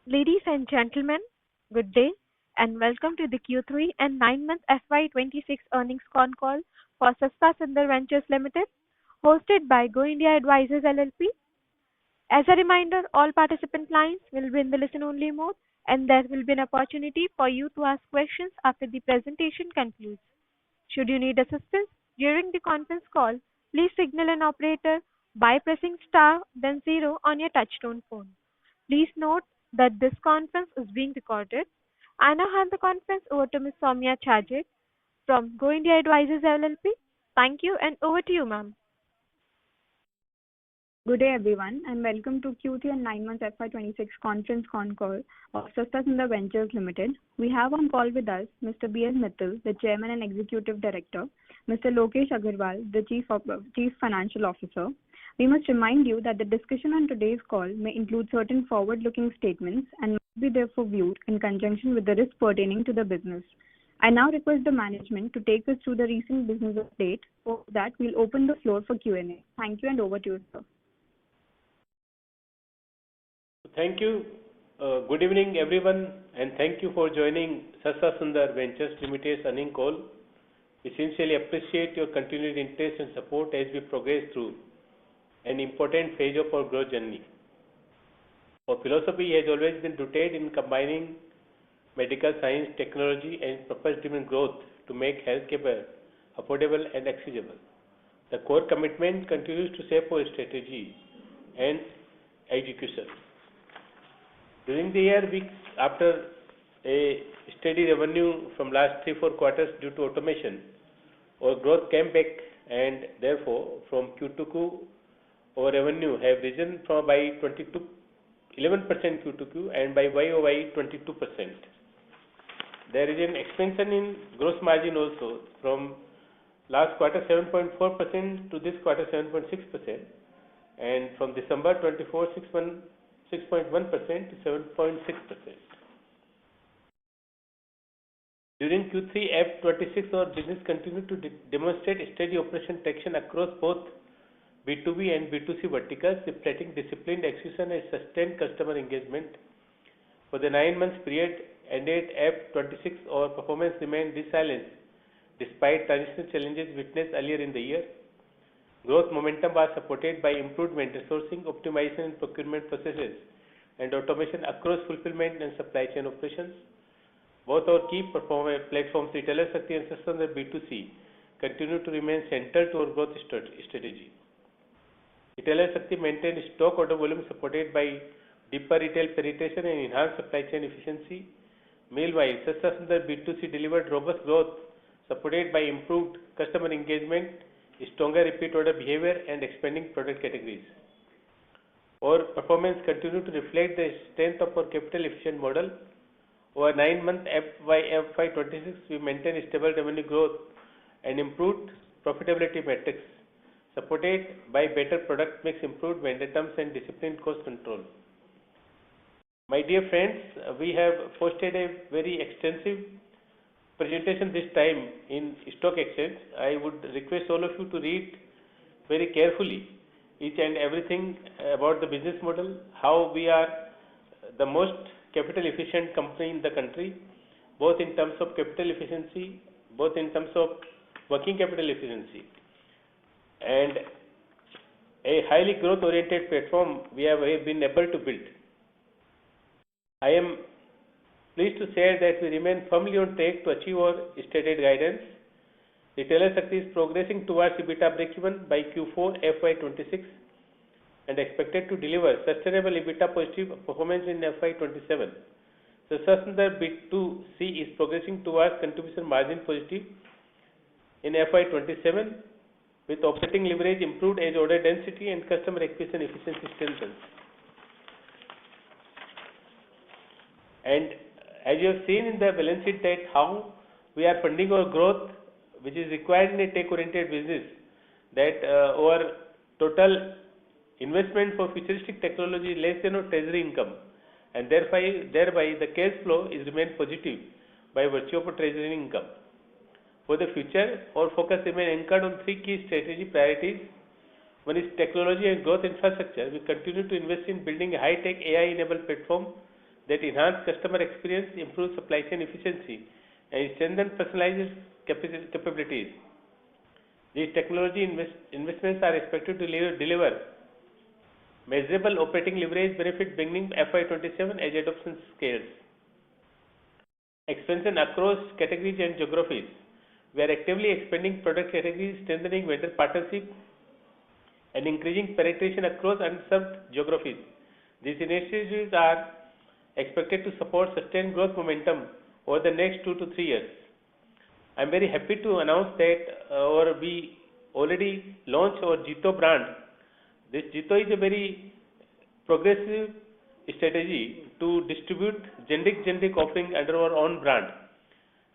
Ladies and gentlemen, good day and welcome to the Q3 and 9-month FY26 earnings con call for Sastasundar Ventures Limited, hosted by Go India Advisors LLP. As a reminder, all participant lines will be in the listen-only mode, and there will be an opportunity for you to ask questions after the presentation concludes. Should you need assistance during the conference call, please signal an operator by pressing star then zero on your touchtone phone. Please note that this conference is being recorded. I now hand the conference over to Ms. Soumya Chajit from Go India Advisors LLP. Thank you, and over to you, ma'am. Good day, everyone, and welcome to Q3 and 9 months FY26 conference con call of Sastasundar Ventures Limited. We have on call with us Mr. B.S. Mittal, the Chairman and Executive Director, Mr. Lokesh Agarwal, the Chief Financial Officer. We must remind you that the discussion on today's call may include certain forward-looking statements and must be therefore viewed in conjunction with the risks pertaining to the business. I now request the management to take us through the recent business update. For that, we'll open the floor for Q&A. Thank you, and over to you, sir. Thank you. Good evening, everyone, and thank you for joining Sastasundar Ventures Limited's earnings call. We sincerely appreciate your continued interest and support as we progress through an important phase of our growth journey. Our philosophy has always been rooted in combining medical science, technology, and purpose-driven growth to make healthcare affordable and accessible. The core commitment continues to shape our strategy and execution. During the year, after a steady revenue from last 3-4 quarters due to automation, our growth came back, and therefore from Q2Q, our revenue have risen by 11% Q2Q and by YOY 22%. There is an expansion in gross margin also from last quarter 7.4% to this quarter 7.6%, and from December 24 6.1% to 7.6%. During Q3 F26, our business continued to demonstrate steady operation traction across both B2B and B2C verticals, reflecting disciplined execution and sustained customer engagement. For the 9 months period ended F26, our performance remained resilient despite transitional challenges witnessed earlier in the year. Growth momentum was supported by improved vendor sourcing, optimization in procurement processes, and automation across fulfillment and supply chain operations. Both our key platforms, Retailer Shakti and Sastasundar B2C, continue to remain central to our growth strategy. Retailer Shakti maintained stock order volume supported by deeper retail penetration and enhanced supply chain efficiency. Meanwhile, Sastasundar B2C delivered robust growth supported by improved customer engagement, stronger repeat order behavior, and expanding product categories. Our performance continued to reflect the strength of our capital efficient model. Over 9-month FY26, we maintained stable revenue growth and improved profitability metrics, supported by better product mix, improved vendor terms, and disciplined cost control. My dear friends, we have posted a very extensive presentation this time in stock exchange. I would request all of you to read very carefully each and everything about the business model, how we are the most capital efficient company in the country, both in terms of capital efficiency, both in terms of working capital efficiency, and a highly growth oriented platform we have been able to build. I am pleased to share that we remain firmly on track to achieve our stated guidance. Retailer Shakti is progressing towards EBITDA breakeven by Q4 FY26 and expected to deliver sustainable EBITDA positive performance in FY27. Sastasundar B2C is progressing towards contribution margin positive in FY27 with operating leverage improved as order density and customer acquisition efficiency strengthens. And as you have seen in the balance sheet that how we are funding our growth, which is required in a tech-oriented business, that our total investment for futuristic technology is less than our treasury income, and thereby the cash flow is remained positive by virtue of our treasury income. For the future, our focus remains anchored on 3 key strategy priorities. One is technology and growth infrastructure. We continue to invest in building a high-tech AI-enabled platform that enhance customer experience, improve supply chain efficiency, and strengthen personalized capabilities. These technology investments are expected to deliver measurable operating leverage benefit beginning FY27 as adoption scales. Expansion across categories and geographies. We are actively expanding product categories, strengthening vendor partnership, and increasing penetration across unserved geographies. These initiatives are expected to support sustained growth momentum over the next 2 to 3 years. I am very happy to announce that we already launched our Jito brand. This Jito is a very progressive strategy to distribute generic offering under our own brand.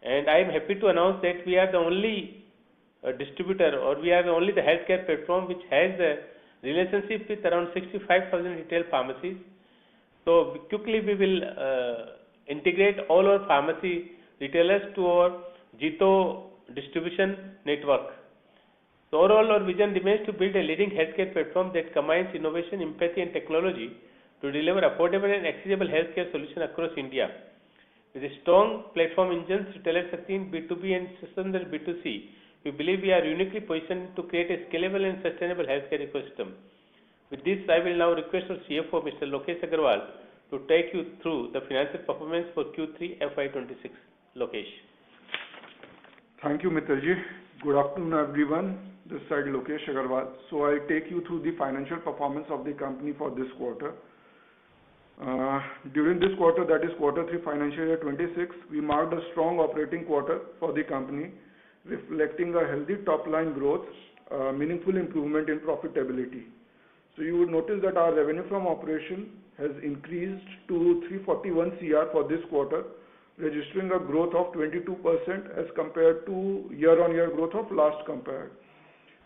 And I am happy to announce that we are the only distributor, or we are only the healthcare platform which has a relationship with around 65,000 retail pharmacies. So quickly we will integrate all our pharmacy retailers to our Jito distribution network. So overall, our vision remains to build a leading healthcare platform that combines innovation, empathy, and technology to deliver affordable and accessible healthcare solutions across India. With a strong platform engines, retailers in B2B and Sastasundar B2C, we believe we are uniquely positioned to create a scalable and sustainable healthcare ecosystem. With this, I will now request our CFO, Mr. Lokesh Agarwal, to take you through the financial performance for Q3 FY26. Lokesh. Thank you, Mittalji. Good afternoon, everyone. This side Lokesh Agarwal. So I'll take you through the financial performance of the company for this quarter. During this quarter, that is quarter 3 financial year 26, we marked a strong operating quarter for the company, reflecting a healthy top line growth, meaningful improvement in profitability. So you would notice that our revenue from operation has increased to 341 CR for this quarter, registering a growth of 22% as compared to year-on-year growth of last compared,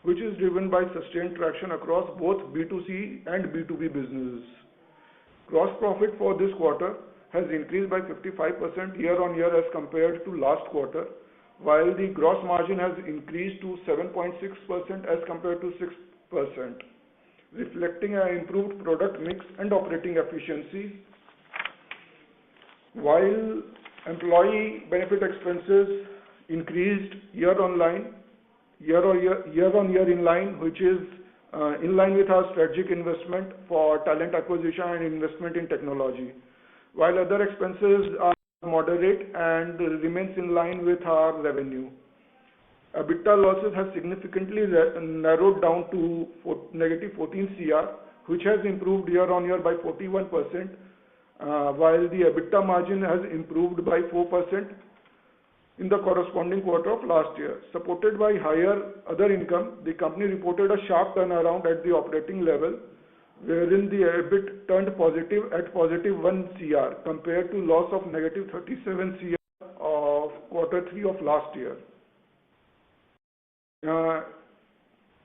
which is driven by sustained traction across both B2C and B2B businesses. Gross profit for this quarter has increased by 55% year-on-year as compared to last quarter, while the gross margin has increased to 7.6% as compared to 6%, reflecting an improved product mix and operating efficiency. While employee benefit expenses increased year-on-year in line, which is in line with our strategic investment for talent acquisition and investment in technology, while other expenses are moderate and remains in line with our revenue. EBITDA losses have significantly narrowed down to negative 14 CR, which has improved year-on-year by 41%, while the EBITDA margin has improved by 4% in the corresponding quarter of last year. Supported by higher other income, the company reported a sharp turnaround at the operating level, wherein the EBIT turned positive at positive 1 CR compared to loss of negative 37 CR of quarter 3 of last year.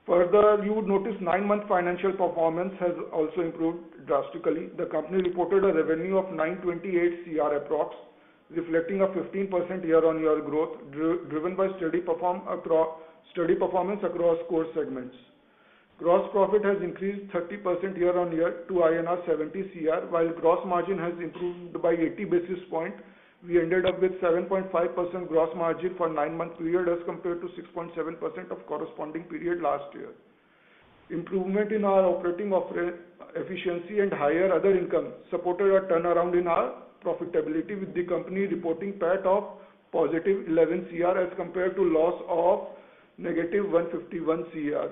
Further, you would notice 9-month financial performance has also improved drastically. The company reported a revenue of 928 CR approx, reflecting a 15% year-on-year growth driven by steady performance across core segments. Gross profit has increased 30% year-on-year to INR 70 CR, while gross margin has improved by 80 basis points. We ended up with 7.5% gross margin for 9-month period as compared to 6.7% of corresponding period last year. Improvement in our operating efficiency and higher other income supported a turnaround in our profitability, with the company reporting PAT of positive 11 CR as compared to loss of negative 151 CR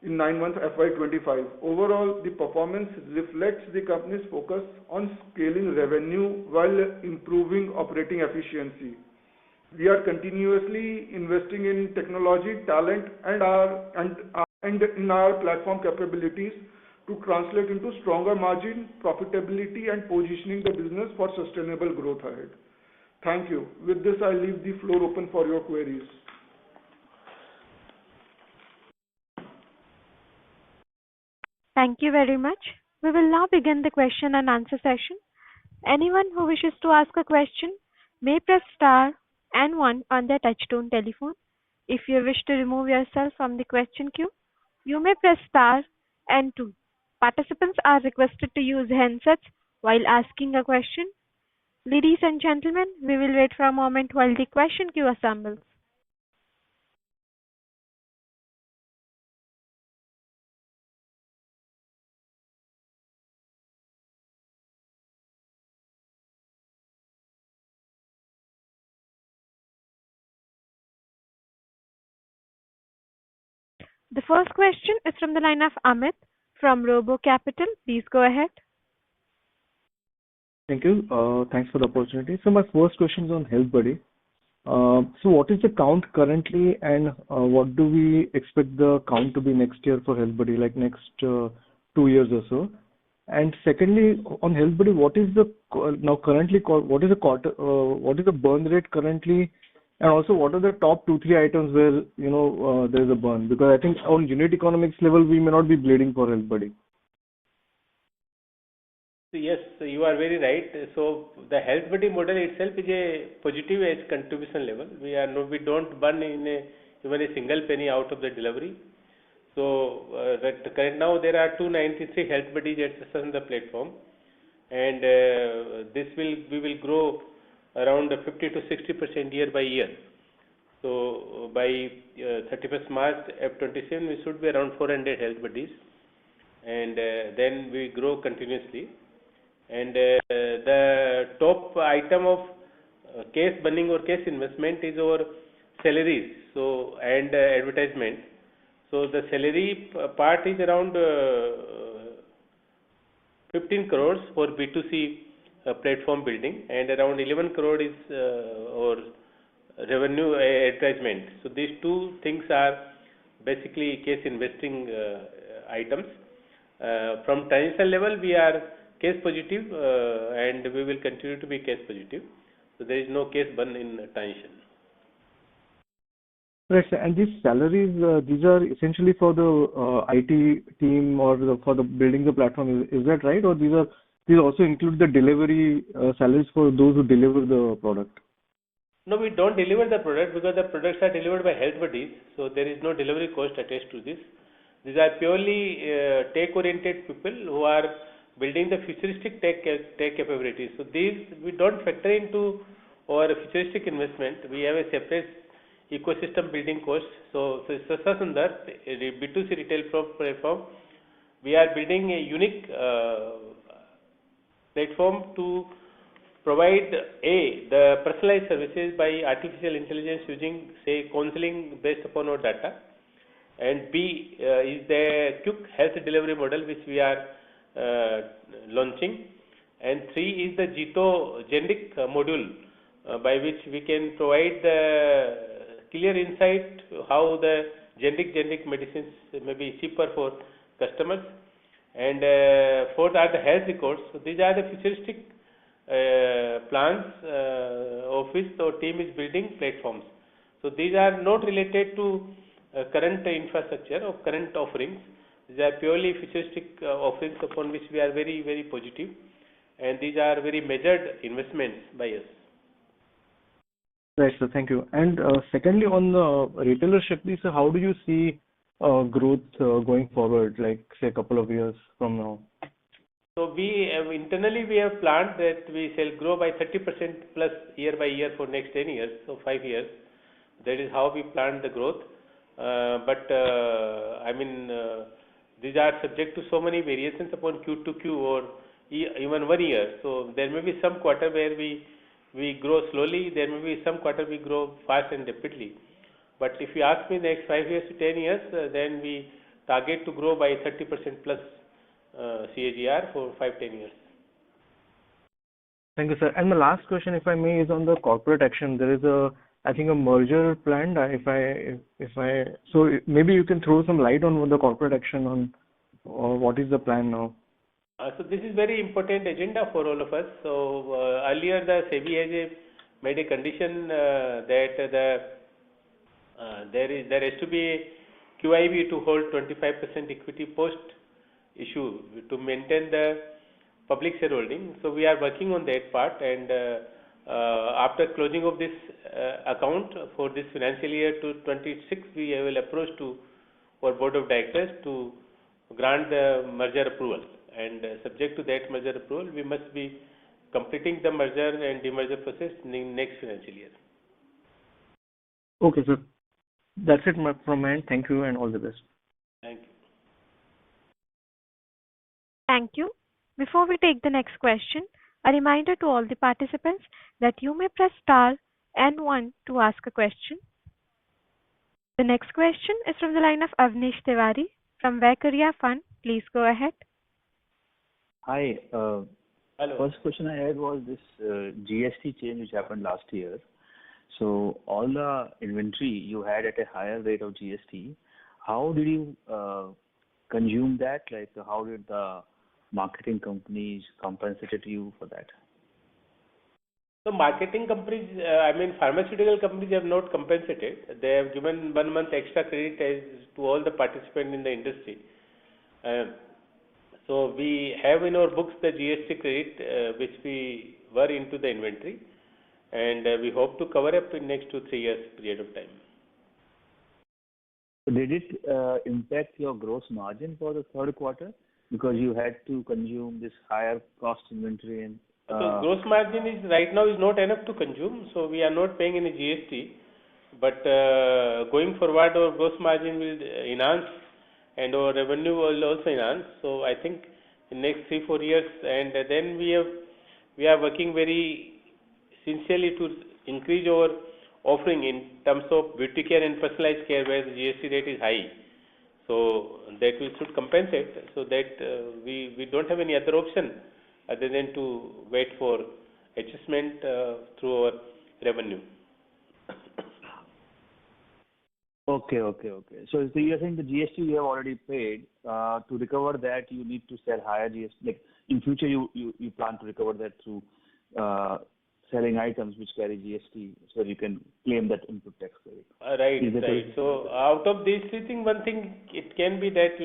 in 9 months FY25. Overall, the performance reflects the company's focus on scaling revenue while improving operating efficiency. We are continuously investing in technology, talent, and in our platform capabilities to translate into stronger margin, profitability, and positioning the business for sustainable growth ahead. Thank you. With this, I leave the floor open for your queries. Thank you very much. We will now begin the question and answer session. Anyone who wishes to ask a question may press star and 1 on their touchtone telephone. If you wish to remove yourself from the question queue, you may press star and 2. Participants are requested to use handsets while asking a question. Ladies and gentlemen, we will wait for a moment while the question queue assembles. The first question is from the line of Amit from Robo Capital. Please go ahead. Thank you. Thanks for the opportunity. So my first question is on HealthBuddy. So what is the count currently, and what do we expect the count to be next year for HealthBuddy, like next 2 years or so? And secondly, on HealthBuddy, what is the now currently what is the what is the burn rate currently, and also what are the top 2-3 items where there is a burn? Because I think on unit economics level we may not be bleeding for HealthBuddy. Yes, you are very right. So the HealthBuddy model itself is a positive edge contribution level. We don't burn even a single penny out of the delivery. So that current now there are 293 HealthBuddies at on the platform, and we will grow around 50 to 60% year by year. So by 31st March F27 we should be around 400 HealthBuddies, and then we grow continuously. And the top item of case burning or case investment is our salaries, so and advertisement. So the salary part is around 15 crores for B2C platform building, and around 11 crore is our revenue advertisement. So these two things are basically case investing items. From transaction level, we are case positive, and we will continue to be case positive. So there is no case burn in transaction. Right, sir. And these salaries, these are essentially for the IT team or for the building the platform. Is that right? Or these also include the delivery salaries for those who deliver the product? No, we don't deliver the product because the products are delivered by HealthBuddies. So there is no delivery cost attached to this. These are purely tech-oriented people who are building the futuristic tech capabilities. So these we don't factor into our futuristic investment. We have a separate ecosystem building cost. So Sastasundar, B2C retail platform, we are building a unique platform to provide the personalized services by artificial intelligence using, say, counseling based upon our data, and B is the quick health delivery model which we are launching, and 3 is the Jito generic module by which we can provide the clear insight how the generic medicines may be cheaper for customers, and 4th are the health records. So these are the futuristic plans of which our team is building platforms. So these are not related to current infrastructure or current offerings. These are purely futuristic offerings upon which we are very, very positive, and these are very measured investments by us. Right, sir. Thank you. And secondly, on the retailer Shakti, so how do you see growth going forward, like say a couple of years from now? So we internally we have planned that we shall grow by 30% plus year by year for next 10 years, so 5 years. That is how we planned the growth. But these are subject to so many variations upon Q to Q or even 1 year. So there may be some quarter where we grow slowly. There may be some quarter we grow fast and rapidly. But if you ask me next 5 years to 10 years, then we target to grow by 30% plus CAGR for 5-10 years. Thank you, sir. And the last question, if I may, is on the corporate action. There is I think a merger planned. So maybe you can throw some light on the corporate action on, or what is the plan now? So this is very important agenda for all of us. So earlier the SEBI has made a condition that there has to be a QIB to hold 25% equity post issue to maintain the public shareholding. So we are working on that part, and after closing of this account for this financial year to 26, we will approach to our board of directors to grant the merger approval, and subject to that merger approval, we must be completing the merger and demerger process in next financial year. Okay, sir. That's it from my end. Thank you and all the best. Thank you. Thank you. Before we take the next question, a reminder to all the participants that you may press star and one to ask a question. The next question is from the line of Avnish Tiwari from Vaikarya Fund. Please go ahead. Hi. Hello. First question I had was this GST change which happened last year. So all the inventory you had at a higher rate of GST, how did you consume that? Like, how did the marketing companies compensate you for that? So marketing companies, pharmaceutical companies have not compensated. They have given 1 month extra credit to all the participants in the industry. So we have in our books the GST credit which we were into the inventory, and we hope to cover up in next 2-3 years period of time. Did it impact your gross margin for the third quarter because you had to consume this higher cost inventory? And so gross margin is right now is not enough to consume, so we are not paying any GST. But going forward, our gross margin will enhance and our revenue will also enhance. So I think in next 3-4 years, and then we are working very sincerely to increase our offering in terms of beauty care and personalized care where the GST rate is high. So that we should compensate, so that we don't have any other option other than to wait for adjustment through our revenue. Okay. So you're saying the GST you have already paid. To recover that, you need to sell higher GST. Like in future, you plan to recover that through selling items which carry GST, so you can claim that input tax credit. Right. So out of these three things, one thing it can be that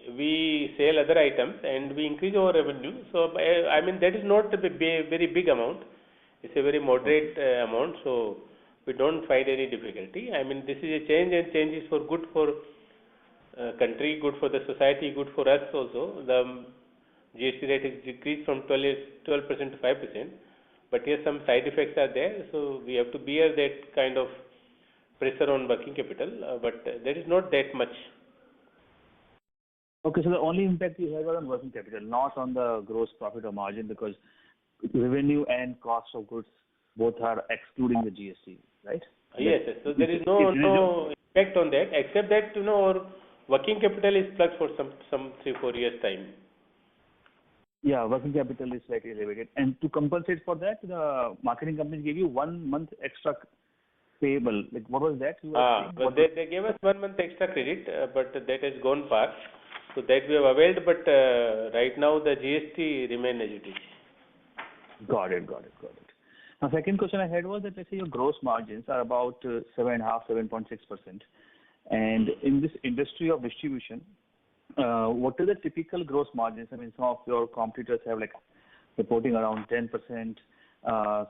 we sell other items and we increase our revenue. So that is not a very big amount. It's a very moderate amount. So we don't find any difficulty. This is a change, and change is good for country, good for the society, good for us also. The GST rate is decreased from 12% to 5%. But yes, some side effects are there. So we have to bear that kind of pressure on working capital. But there is not that much. Okay, so the only impact you have on working capital, not on the gross profit or margin, because revenue and cost of goods both are excluding the GST, right? Yes. So there is no impact on that, except that our working capital is plugged for some 3-4 years time. Yeah, working capital is slightly elevated, and to compensate for that, the marketing companies gave you 1 month extra payable. Like what was that? But they gave us 1 month extra credit, but that has gone past. So that we have availed, but right now the GST remain as it is. Got it. Now, second question I had was that let's say your gross margins are about 7.5%, 7.6%, and in this industry of distribution, what are the typical gross margins? Some of your competitors have like reporting around 10%.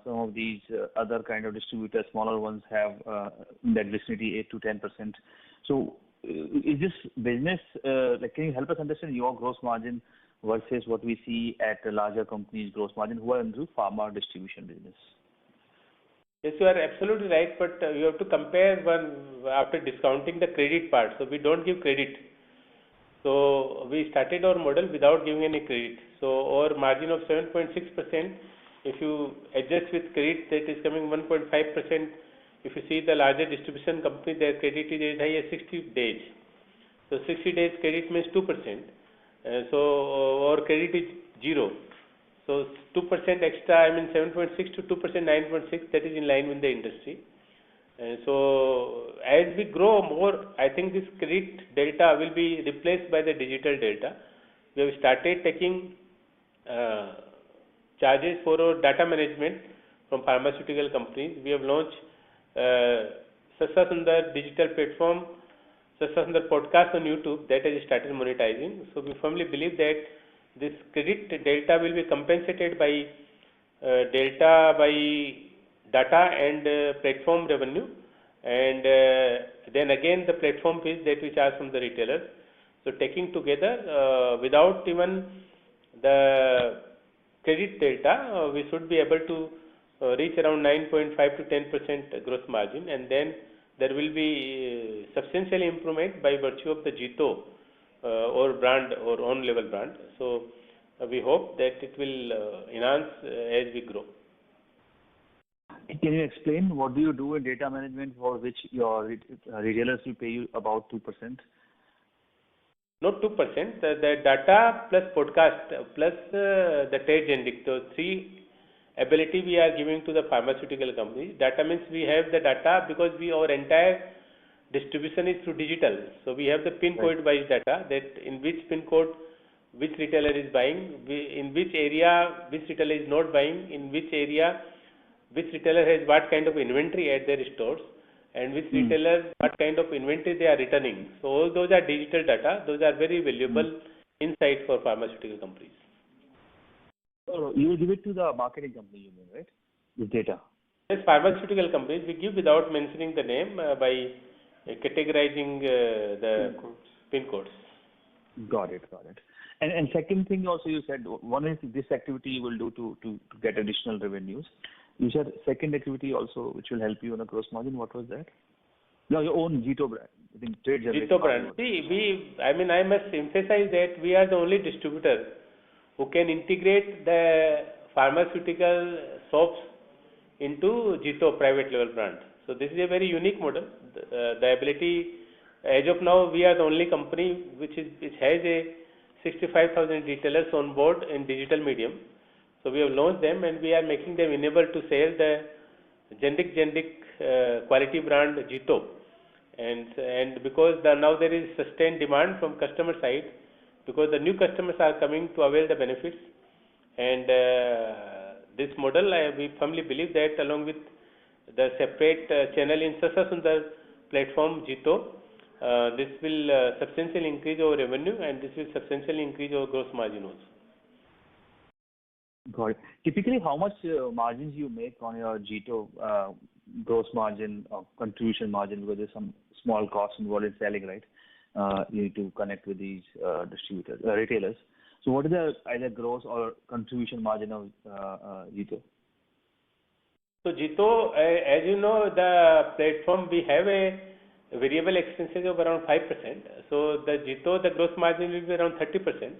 Some of these other kind of distributors, smaller ones, have in that vicinity 8 to 10%. So is this business, can you help us understand your gross margin versus what we see at the larger companies' gross margin who are into pharma distribution business? Yes, you are absolutely right, but you have to compare one after discounting the credit part. So we don't give credit. So we started our model without giving any credit. So our margin of 7.6%, if you adjust with credit, that is coming 1.5%. If you see the larger distribution company, their credit is as high as 60 days. So 60 days credit means 2%. So our credit is 0. So 2% extra, 7.6 to 2%, 9.6, that is in line with the industry. So as we grow more, I think this credit delta will be replaced by the digital delta. We have started taking charges for our data management from pharmaceutical companies. We have launched Sastasundar digital platform, Sastasundar podcast on YouTube that has started monetizing. So we firmly believe that this credit delta will be compensated by data and platform revenue, and then again the platform fees that we charge from the retailers. So taking together, without even the credit delta, we should be able to reach around 9.5 to 10% gross margin, and then there will be substantial improvement by virtue of the Jito or brand or own level brand. So we hope that it will enhance as we grow. Can you explain what do you do in data management for which your retailers will pay you about 2%? Not 2%, the data plus podcast plus the trade generic. So three ability we are giving to the pharmaceutical companies. Data means we have the data because our entire distribution is through digital. So we have the pin code wise data, that in which pin code which retailer is buying, in which area which retailer is not buying, in which area which retailer has what kind of inventory at their stores, and which retailer what kind of inventory they are returning. So all those are digital data. Those are very valuable insights for pharmaceutical companies. So you will give it to the marketing company, you mean, right? This data. Yes, pharmaceutical companies we give without mentioning the name by categorizing the pin codes. Got it. And second thing also you said, one is this activity you will do to get additional revenues. You said second activity also which will help you on a gross margin. What was that? No, your own Jito brand. I think trade generic. Jito brand. See, I must emphasize that we are the only distributor who can integrate the pharmaceutical shops into Jito private level brand. So this is a very unique model. The ability, as of now, we are the only company which has a 65,000 retailers on board in digital medium. So we have launched them and we are making them enabled to sell the generic quality brand Jito. And because now there is sustained demand from customer side, because the new customers are coming to avail the benefits, and this model we firmly believe that along with the separate channel in Sastasundar platform Jito, this will substantially increase our revenue and this will substantially increase our gross margin also. Got it. Typically, how much margins you make on your Jito gross margin or contribution margin, because there's some small costs involved in selling, right? You need to connect with these distributors, retailers. So what is the either gross or contribution margin of Jito? So Jito, as you know, the platform we have a variable expenses of around 5%. So the Jito, the gross margin will be around 30%.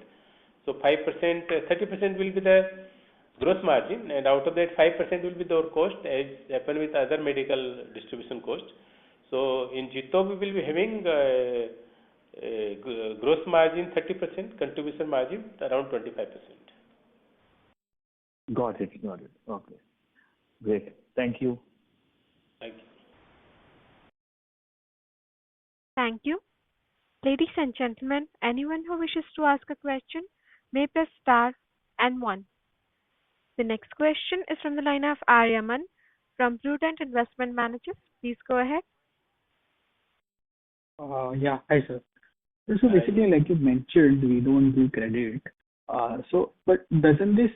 So 5%, 30% will be the gross margin, and out of that 5% will be the cost, as happen with other medical distribution costs. So in Jito we will be having gross margin 30%, contribution margin around 25%. Got it. Okay. Great. Thank you. Thank you. Thank you. Ladies and gentlemen, anyone who wishes to ask a question may press star and one. The next question is from the line of Aryaman from Prudent Investment Managers. Please go ahead. Yeah, hi sir. So basically, like you mentioned, we don't do credit. But doesn't this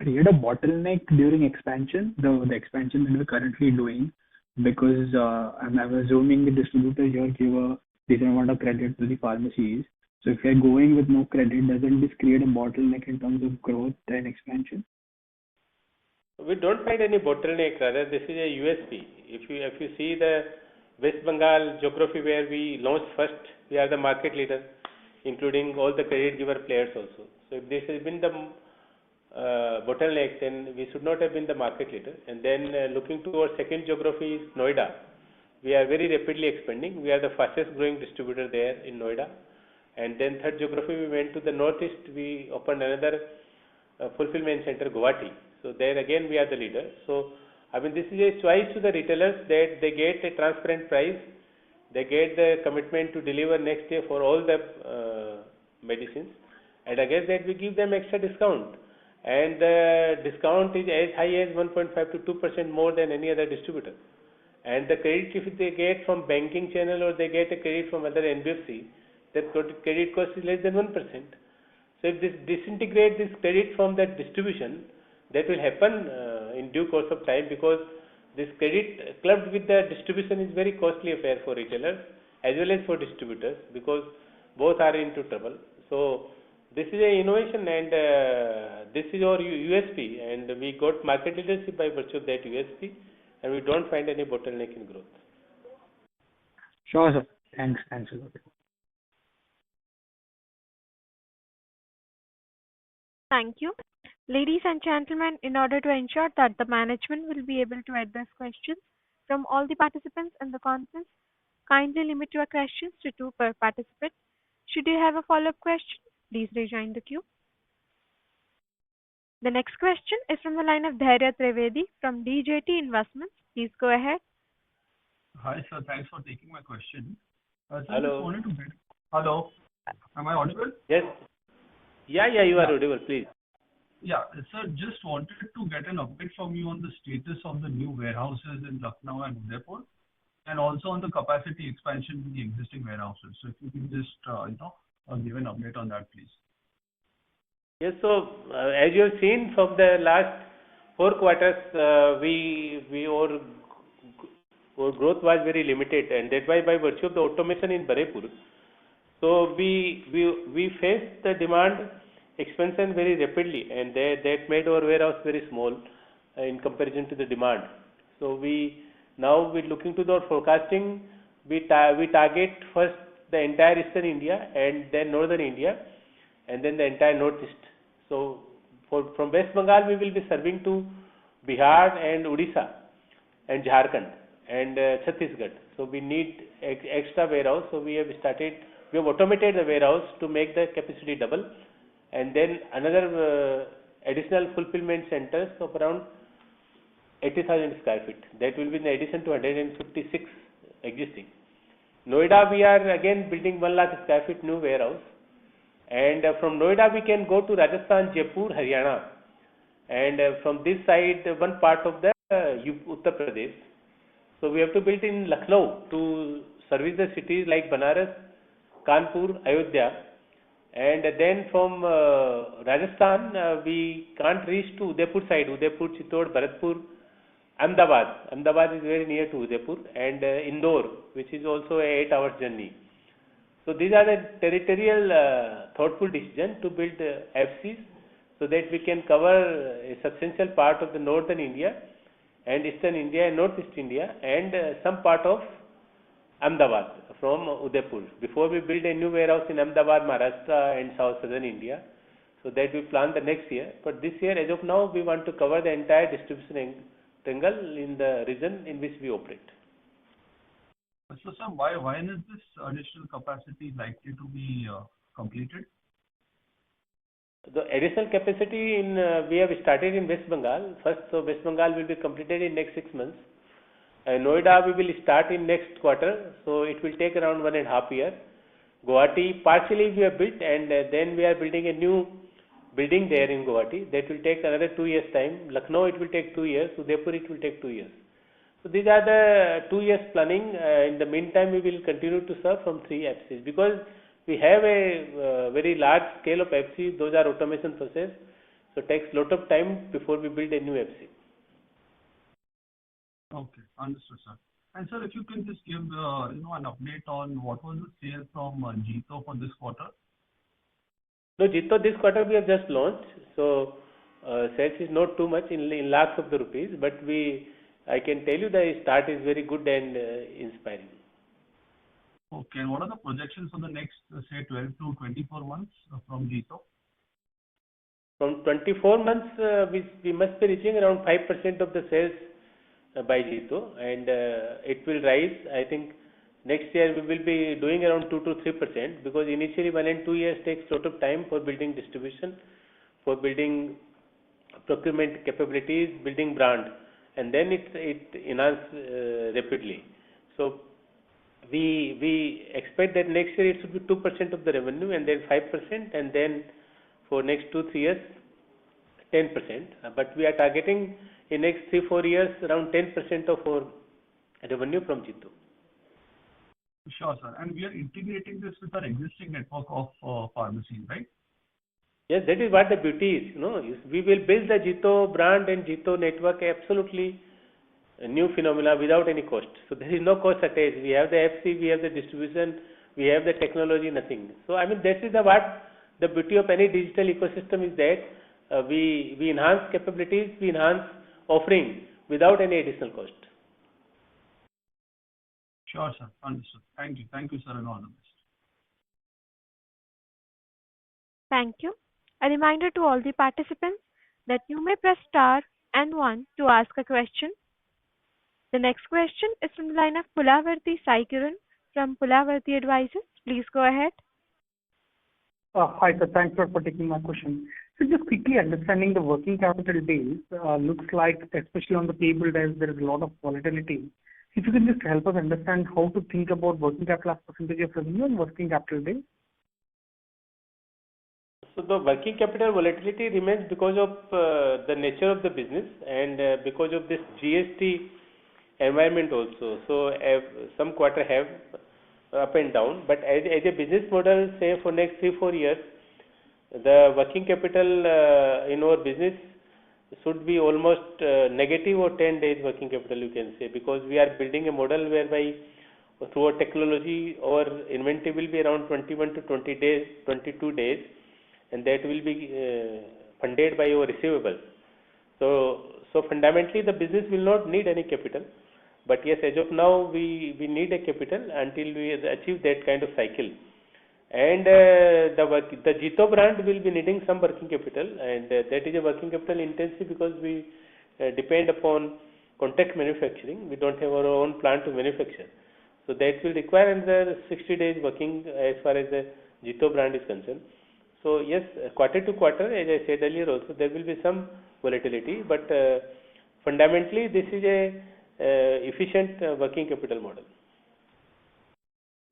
create a bottleneck during expansion, the expansion that we're currently doing? Because I'm assuming the distributor here give a decent amount of credit to the pharmacies. So if you're going with no credit, doesn't this create a bottleneck in terms of growth and expansion? We don't find any bottleneck. Rather, this is a USP. If you see the West Bengal geography where we launched first, we are the market leader, including all the credit giver players also. So if this has been the bottleneck, then we should not have been the market leader. And then looking to our second geography is Noida. We are very rapidly expanding. We are the fastest growing distributor there in Noida. And then third geography, we went to the northeast. We opened another fulfillment center, Guwahati. So there again we are the leader. So this is a choice to the retailers that they get a transparent price, they get the commitment to deliver next day for all the medicines, and against that we give them extra discount. And the discount is as high as 1.5 to 2% more than any other distributor. And the credit, if they get from banking channel or they get a credit from other NBFC, that credit cost is less than 1%. So if this disintegrate this credit from that distribution, that will happen in due course of time, because this credit clubbed with the distribution is very costly affair for retailers as well as for distributors, because both are into trouble. So this is an innovation, and this is our USP, and we got market leadership by virtue of that USP, and we don't find any bottleneck in growth. Sure, sir. Thanks a lot. Thank you. Ladies and gentlemen, in order to ensure that the management will be able to address questions from all the participants in the conference, kindly limit your questions to two per participant. Should you have a follow-up question, please rejoin the queue. The next question is from the line of Dhairya Trivedi from DJT Investments. Please go ahead. Hi, sir. Thanks for taking my question. Sir, Hello. just wanted to get... Hello. Am I audible? Yes. Yeah, you are audible, please. Yeah, sir, just wanted to get an update from you on the status of the new warehouses in Lucknow and Udaipur, and also on the capacity expansion in the existing warehouses. So if you can just, give an update on that, please. Yes, so as you have seen from the last 4 quarters, our growth was very limited, and that's why by virtue of the automation in Barepur, so we faced the demand expansion very rapidly, and that made our warehouse very small in comparison to the demand. So now we're looking to the forecasting. We target first the entire Eastern India, and then Northern India, and then the entire Northeast. So from West Bengal we will be serving to Bihar and Odisha and Jharkhand and Chhattisgarh. So we need extra warehouse. So we have automated the warehouse to make the capacity double, and then another additional fulfillment centers of around 80,000 square feet. That will be in addition to 156 existing. Noida, we are again building 1 lakh square feet new warehouse, and from Noida we can go to Rajasthan, Jaipur, Haryana, and from this side one part of the Uttar Pradesh. So we have to build in Lucknow to service the cities like Banaras, Kanpur, Ayodhya, and then from Rajasthan we can't reach to Udaipur side, Udaipur, Chittor, Bharatpur, Ahmedabad. Ahmedabad is very near to Udaipur, and Indore, which is also a 8-hour journey. So these are the territorial thoughtful decision to build FCs so that we can cover a substantial part of the northern India and eastern India and northeast India and some part of Ahmedabad from Udaipur. Before we build a new warehouse in Ahmedabad, Maharashtra and southern India, so that we plan the next year. But this year, as of now, we want to cover the entire distribution triangle in the region in which we operate. So, sir, why is this additional capacity likely to be completed? The additional capacity we have started in West Bengal first. So West Bengal will be completed in next 6 months. Noida we will start in next quarter, so it will take around 1.5 years. Guwahati partially we have built, and then we are building a new building there in Guwahati. That will take another 2 years time. Lucknow it will take 2 years. Udaipur it will take 2 years. So these are the 2 years planning. In the meantime, we will continue to serve from 3 FCs because we have a very large scale of FCs. Those are automation process. So it takes lot of time before we build a new FC. Okay, understood, sir. And sir, if you can just give an update on what was the sale from Jito for this quarter? No, Jito this quarter we have just launched. So sales is not too much in lakhs of the rupees, but I can tell you the start is very good and inspiring. Okay, and what are the projections for the next, say, 12 to 24 months from Jito? From 24 months, we must be reaching around 5% of the sales by Jito, and it will rise. I think next year we will be doing around 2 to 3% because initially 1 and 2 years takes a lot of time for building distribution, for building procurement capabilities, building brand, and then it enhances rapidly. So we expect that next year it should be 2% of the revenue, and then 5%, and then for next 2-3 years 10%. But we are targeting in next 3-4 years around 10% of our revenue from Jito. Sure, sir. And we are integrating this with our existing network of pharmacies, right? Yes, that is what the beauty is. We will build the Jito brand and Jito network absolutely a new phenomena without any cost. So there is no cost attached. We have the FC, we have the distribution, we have the technology, nothing. So I mean, that is what the beauty of any digital ecosystem is, that we enhance capabilities, we enhance offering without any additional cost. Sure, sir. Understood. Thank you. Thank you, sir, and all the best. Thank you. A reminder to all the participants that you may press star and one to ask a question. The next question is from the line of Pulavarthi Saikiran from Pulavarthi Advisors. Please go ahead. Hi, sir. Thanks for taking my question. So just quickly understanding the working capital days, looks like, especially on the payable days, there is a lot of volatility. If you can just help us understand how to think about working capital as percentage of revenue and working capital days. So the working capital volatility remains because of the nature of the business and because of this GST environment also. So some quarter have up and down, but as a business model, say for next 3-4 years, the working capital in our business should be almost negative or 10 days working capital, you can say, because we are building a model whereby through our technology our inventory will be around 21 to 20 days, 22 days, and that will be funded by our receivable. So fundamentally the business will not need any capital, but yes, as of now we need a capital until we achieve that kind of cycle. And the Jito brand will be needing some working capital, and that is a working capital intensive because we depend upon contract manufacturing. We don't have our own plant to manufacture. So that will require another 60 days working as far as the Jito brand is concerned. So yes, quarter to quarter, as I said earlier also, there will be some volatility, but fundamentally this is a efficient working capital model.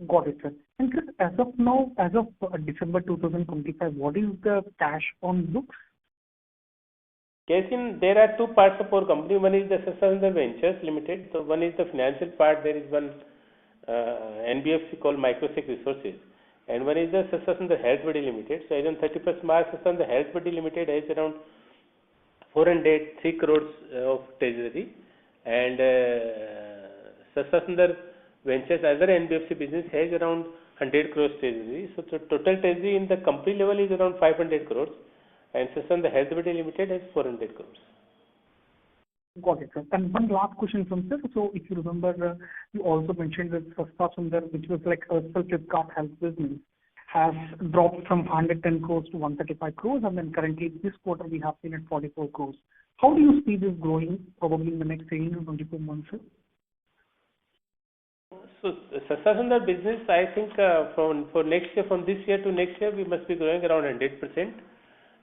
Got it, sir. And sir, as of now, as of December 2025, what is the cash on books? Cash in, there are two parts of our company. One is the Sastasundar Ventures Limited. So one is the financial part. There is one NBFC called Microsec Resources, and one is the Sastasundar Health Body Limited. So as on 31st March, Sastasundar Health Body Limited has around 403 crores of treasury, and Sastasundar Ventures, other NBFC business, has around 100 crores treasury. So total treasury in the company level is around 500 crores, and Sastasundar Health Body Limited has 400 crores. Got it, sir. And one last question from sir. So if you remember, you also mentioned that Sastasundar, which was like a Flipkart health business, has dropped from 110 crores to 135 crores, and then currently this quarter we have seen at 44 crores. How do you see this growing probably in the next 18 to 24 months, sir? So Sastasundar business, I think for next year, from this year to next year, we must be growing around 100%,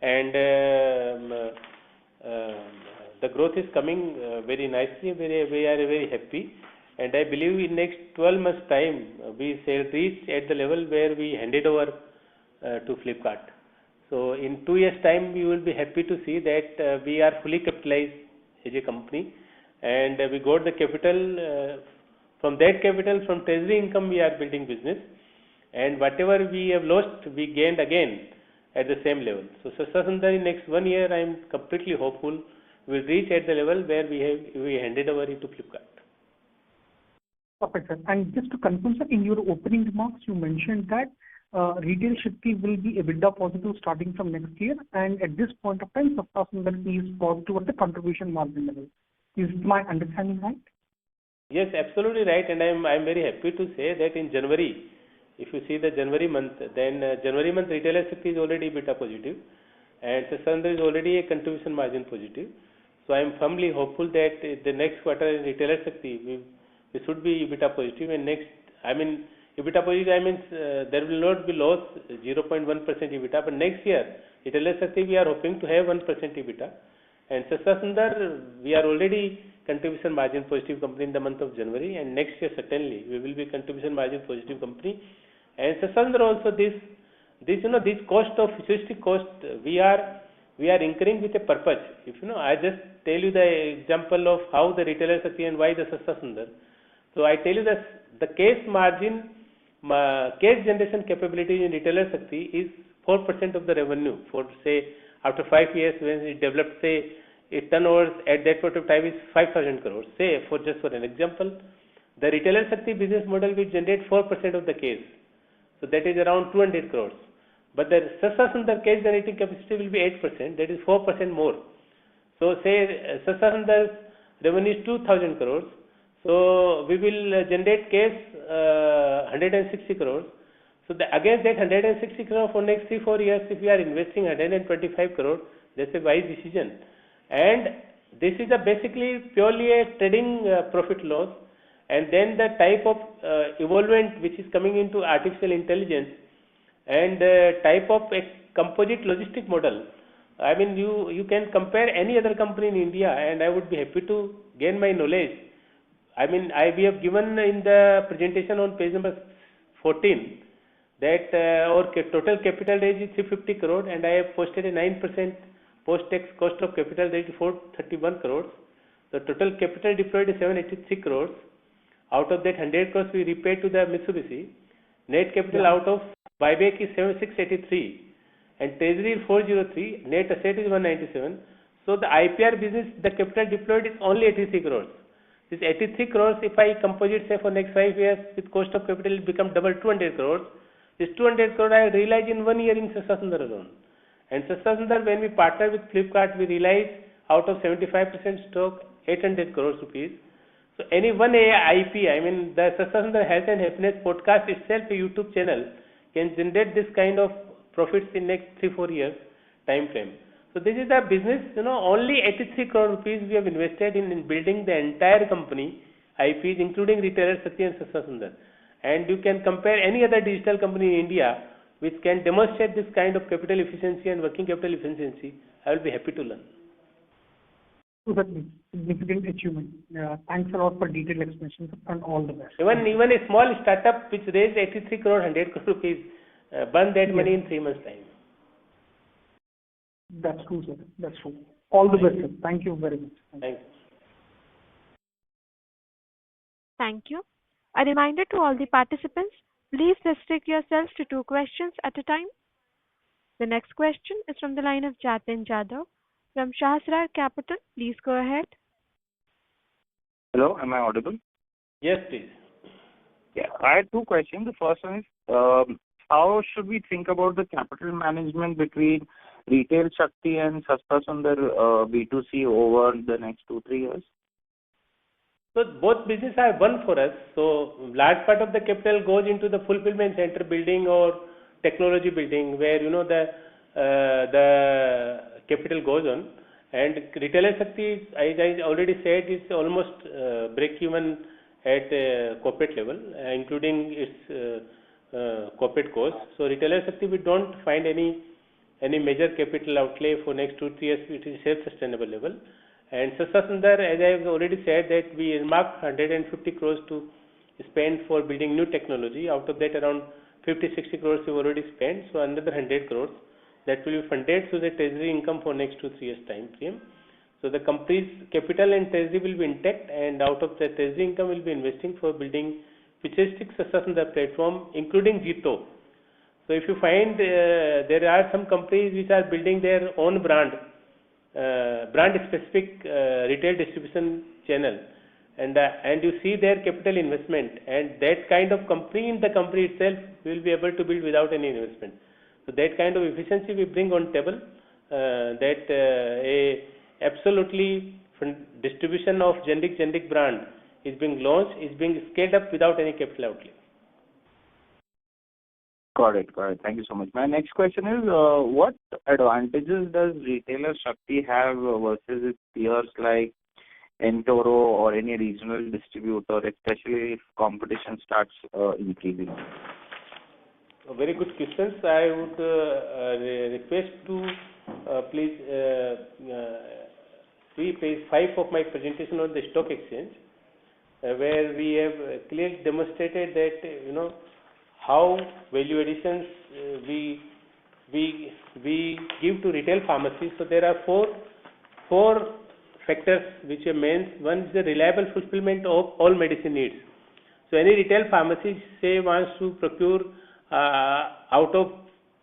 and the growth is coming very nicely. We are very happy, and I believe in next 12 months time we shall reach at the level where we handed over to Flipkart. So in 2 years time we will be happy to see that we are fully capitalized as a company, and we got the capital. From that capital, from treasury income, we are building business, and whatever we have lost, we gained again at the same level. So Sastasundar in next 1 year, I am completely hopeful will reach at the level where we handed over it to Flipkart. Perfect, sir. And just to confirm, sir, in your opening remarks, you mentioned that Retail Shakti will be EBITDA positive starting from next year, and at this point of time, Sastasundar is positive at the contribution margin level. Is my understanding right? Yes, absolutely right, and I'm very happy to say that in January, if you see the January month, then January month Retailer Shakti is already EBITDA positive, and Sastasundar is already a contribution margin positive. So I am firmly hopeful that the next quarter in Retailer Shakti we should be EBITDA positive, and next, I mean EBITDA positive, I mean there will not be loss 0.1% EBITDA, but next year Retailer Shakti we are hoping to have 1% EBITDA, and Sastasundar we are already contribution margin positive company in the month of January, and next year certainly we will be contribution margin positive company. And Sastasundar also this cost of futuristic cost we are incurring with a purpose. If I just tell you the example of how the Retailer Shakti and why the Sastasundar. So I tell you that the cash margin, cash generation capability in Retailer Shakti is 4% of the revenue for say after 5 years when it developed, say its turnover at that point of time is 5,000 crores. Say for an example, the Retailer Shakti business model will generate 4% of the cash. So that is around 200 crores. But the Sastasundar cash generating capacity will be 8%, that is 4% more. So say Sastasundar's revenue is 2000 crores. So we will generate cash 160 crores. So against that 160 crores for next 3-4 years, if we are investing 125 crores, that's a wise decision. And this is basically purely a trading profit loss. And then the type of evolvement which is coming into artificial intelligence and type of a composite logistic model. I mean, you can compare any other company in India, and I would be happy to gain my knowledge. I mean, we have given in the presentation on page number 14 that our total capital raise is 350 crore, and I have posted a 9% post-tax cost of capital raise 431 crores. The total capital deployed is 783 crores. Out of that, 100 crores we repaid to the Mitsubishi. Net capital out of buyback is 683. And treasury is 403, net asset is 197. So the IPR business, the capital deployed is only 83 crores. This 83 crores, if I composite say for next 5 years with cost of capital, it become double 200 crores. This 200 crores I realized in 1 year in Sastasundar alone. And Sastasundar, when we partner with Flipkart, we realize out of 75% stock 800 crores rupees. So any one IP, I mean the Sastasundar Health and Happiness podcast itself, a YouTube channel, can generate this kind of profits in next 3-4 years time frame. So this is the business, only 83 crore rupees we have invested in building the entire company, IPs, including retailer Sakti and Sastasundar. And you can compare any other digital company in India which can demonstrate this kind of capital efficiency and working capital efficiency. I will be happy to learn. Certainly, significant achievement. Thanks a lot for detailed explanations and all the best. Even a small startup which raised 83 crore, 100 crore rupees, burn that money in 3 months' time. That's true, sir. That's true. All the best, sir. Thank you very much. Thank you. Thank you. A reminder to all the participants, please restrict yourselves to 2 questions at a time. The next question is from the line of Jatin Jadhav from Sahasrar Capital. Please go ahead. Hello, am I audible? Yes, please. Yeah, I had 2 questions. The first one is, how should we think about the capital management between Retail Shakti and Sastasundar B2C over the next 2-3 years? So both businesses are one for us. So large part of the capital goes into the fulfillment center building or technology building, where the capital goes on. And Retailer Shakti, as I already said, is almost break even at corporate level, including its corporate costs. So Retailer Shakti, we don't find any major capital outlay for next 2-3 years. It is self-sustainable level. And Sastasundar, as I have already said, that we earmarked 150 crores to spend for building new technology. Out of that, around 50-60 crores we've already spent. So another 100 crores that will be funded through the treasury income for next 2-3 years time frame. So the company's capital and treasury will be intact, and out of the treasury income will be investing for building futuristic Sastasundar platform, including Jito. So if you find there are some companies which are building their own brand specific retail distribution channel, and you see their capital investment, and that kind of company in the company itself will be able to build without any investment. So that kind of efficiency we bring on table, that a absolutely distribution of generic brand is being launched, is being scaled up without any capital outlay. Got it. Thank you so much. My next question is, what advantages does Retailer Shakti have versus its peers like Entoro or any regional distributor, especially if competition starts increasing? Very good questions. I would request to please see page 5 of my presentation on the stock exchange, where we have clearly demonstrated that how value additions we give to retail pharmacies. So there are four factors which are main. One is the reliable fulfillment of all medicine needs. So any retail pharmacy say wants to procure out of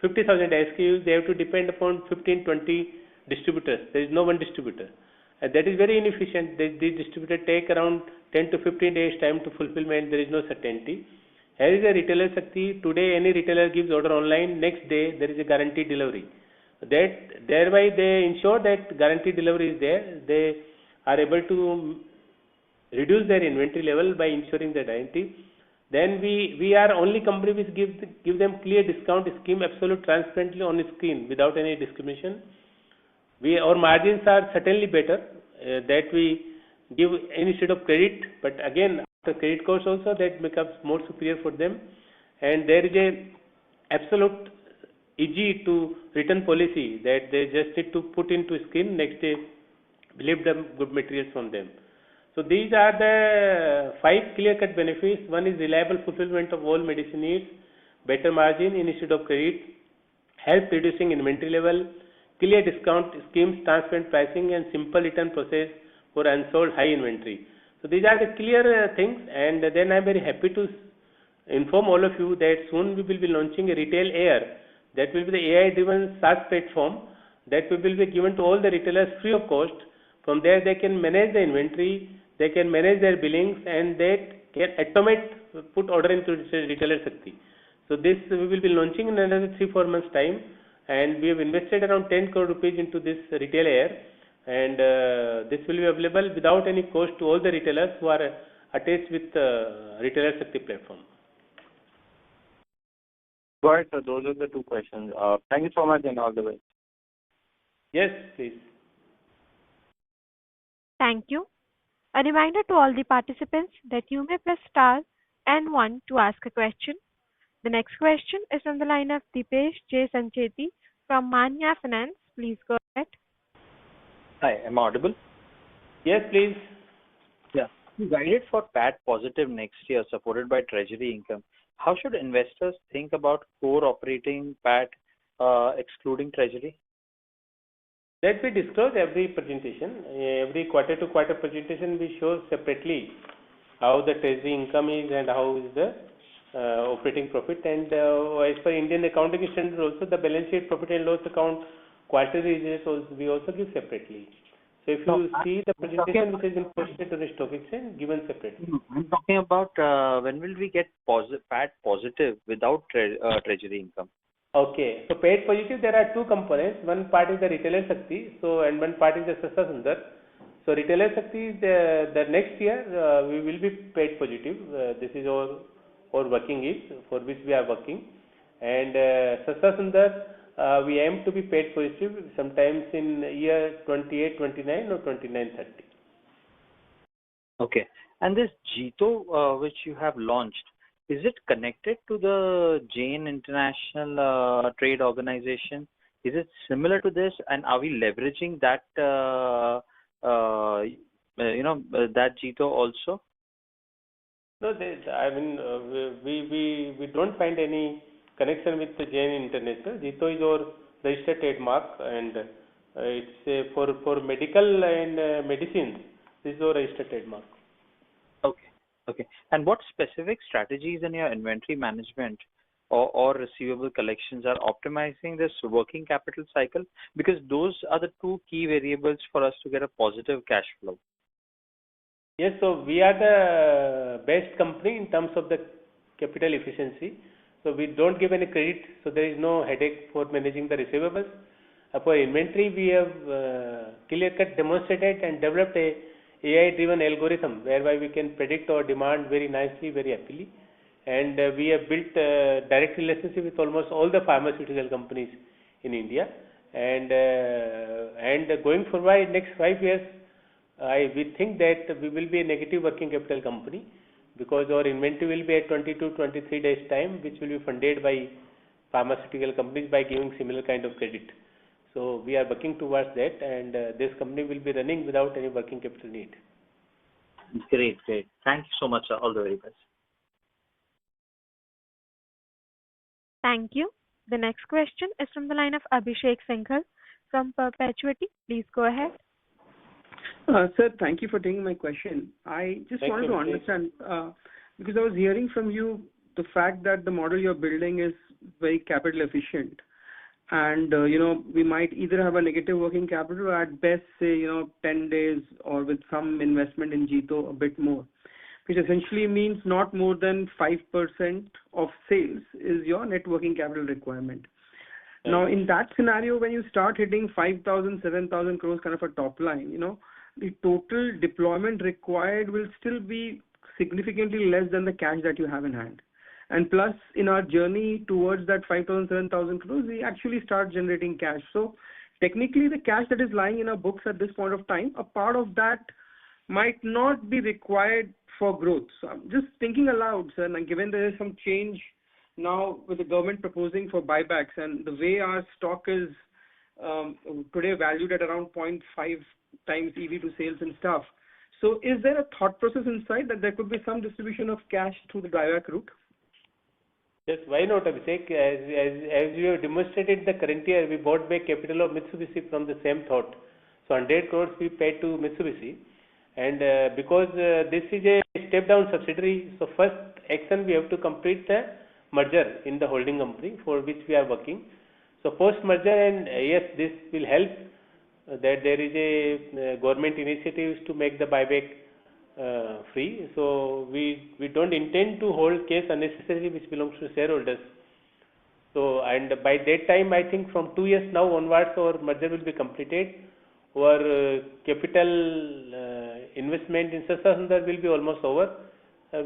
50,000 SKUs, they have to depend upon 15-20 distributors. There is no one distributor, and that is very inefficient. These distributors take around 10 to 15 days time to fulfillment. There is no certainty. Here is a retailer Shakti. Today, any retailer gives order online. Next day, there is a guaranteed delivery. That thereby they ensure that guaranteed delivery is there. They are able to reduce their inventory level by ensuring the guarantee. Then we are only company which give them clear discount scheme, absolute transparently on the screen without any discrimination. Our margins are certainly better that we give instead of credit, but again after credit cost also that becomes more superior for them, and there is a absolute easy to return policy that they just need to put into screen next day, believe them good materials from them. So these are the 5 clear-cut benefits. One is reliable fulfillment of all medicine needs, better margin instead of credit, help reducing inventory level, clear discount schemes, transparent pricing, and simple return process for unsold high inventory. So these are the clear things, and then I am very happy to inform all of you that soon we will be launching a retail air that will be the AI-driven SaaS platform that will be given to all the retailers free of cost. From there, they can manage the inventory, they can manage their billings, and they can automate put order into retailer Shakti. So this we will be launching in another 3-4 months time, and we have invested around 10 crore rupees into this retail air, and this will be available without any cost to all the retailers who are attached with retailer Shakti platform. Got it, sir. Those are the 2 questions. Thank you so much and all the best. Yes, please. Thank you. A reminder to all the participants that you may press star and 1 to ask a question. The next question is from the line of Dipesh J. Sancheti from Manya Finance. Please go ahead. Hi, am I audible? Yes, please. Yeah. You guided for PAT positive next year, supported by treasury income. How should investors think about core operating PAT excluding treasury? That we disclose every presentation, every quarter to quarter presentation we show separately how the treasury income is and how is the operating profit, and as per Indian accounting standard also the balance sheet, profit and loss account, quarterly results we also give separately. So if you see the presentation which has been posted to the stock exchange, given separately. I'm talking about when will we get PAT positive without treasury income? Okay, so PAT positive, there are 2 components. One part is the retailer Shakti, and one part is the Sastasundar. So retailer Shakti, the next year we will be PAT positive. This is our working is for which we are working, and Sastasundar we aim to be PAT positive sometimes in year 28-29 or 29-30. Okay, and this Jito which you have launched, is it connected to the Jain International Trade Organization? Is it similar to this, and are we leveraging that that Jito also? No, I mean we don't find any connection with the Jain International. Jito is our registered trademark, and it's for medical and medicines. This is our registered trademark. Okay. And what specific strategies in your inventory management or receivable collections are optimizing this working capital cycle? Because those are the 2 key variables for us to get a positive cash flow. Yes, so we are the best company in terms of the capital efficiency. So we don't give any credit, so there is no headache for managing the receivables. For inventory, we have clear-cut demonstrated and developed a AI-driven algorithm whereby we can predict our demand very nicely, very happily, and we have built a direct relationship with almost all the pharmaceutical companies in India, and going forward next 5 years, we think that we will be a negative working capital company because our inventory will be at 22-23 days time, which will be funded by pharmaceutical companies by giving similar kind of credit. So we are working towards that, and this company will be running without any working capital need. Great. Thank you so much, sir. All the very best. Thank you. The next question is from the line of Abhishek Singhal from Perpetuity. Please go ahead. Sir, thank you for taking my question. I just wanted to understand, because I was hearing from you the fact that the model you're building is very capital efficient. And, we might either have a negative working capital or at best say, 10 days or with some investment in Jito a bit more. which essentially means not more than 5% of sales is your net working capital requirement. Now, in that scenario, when you start hitting 5,000, 7,000 crores kind of a top line, the total deployment required will still be significantly less than the cash that you have in hand. And plus, in our journey towards that 5,000, 7,000 crores, we actually start generating cash. So technically, the cash that is lying in our books at this point of time, a part of that might not be required for growth. So I'm just thinking aloud, sir, and given there is some change now with the government proposing for buybacks and the way our stock is today valued at around 0.5 times EV to sales and stuff. So is there a thought process inside that there could be some distribution of cash through the buyback route? Yes, why not, Abhishek? As you have demonstrated the current year, we bought back capital of Mitsubishi from the same thought. So 100 crores we paid to Mitsubishi. And because this is a step-down subsidiary, so first action we have to complete the merger in the holding company for which we are working. So post-merger, and yes, this will help that there is a government initiatives to make the buyback free. So we don't intend to hold cash unnecessarily which belongs to shareholders. So, and by that time, I think from 2 years now onwards, our merger will be completed. Our capital investment in Sastasundar will be almost over.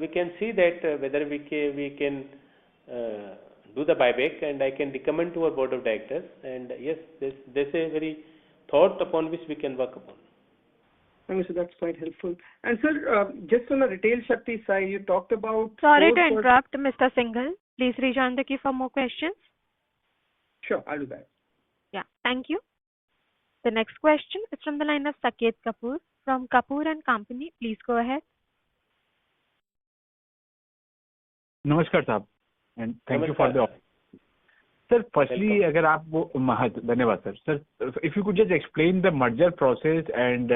We can see that whether we can do the buyback, and I can recommend to our board of directors. And yes, this is a very thought upon which we can work upon. Thank you, sir. That's quite helpful. And sir, just on the retail Shakti side, you talked about... Sorry to interrupt, Mr. Singhal. Please rejoin the queue for more questions. Sure, I'll do that. Yeah, thank you. The next question is from the line of Saket Kapoor from Kapoor and Company. Please go ahead. Namaskar, sir, and thank you for the offer. Sir, firstly, अगर आप वो धन्यवाद sir. Sir, if you could just explain the merger process and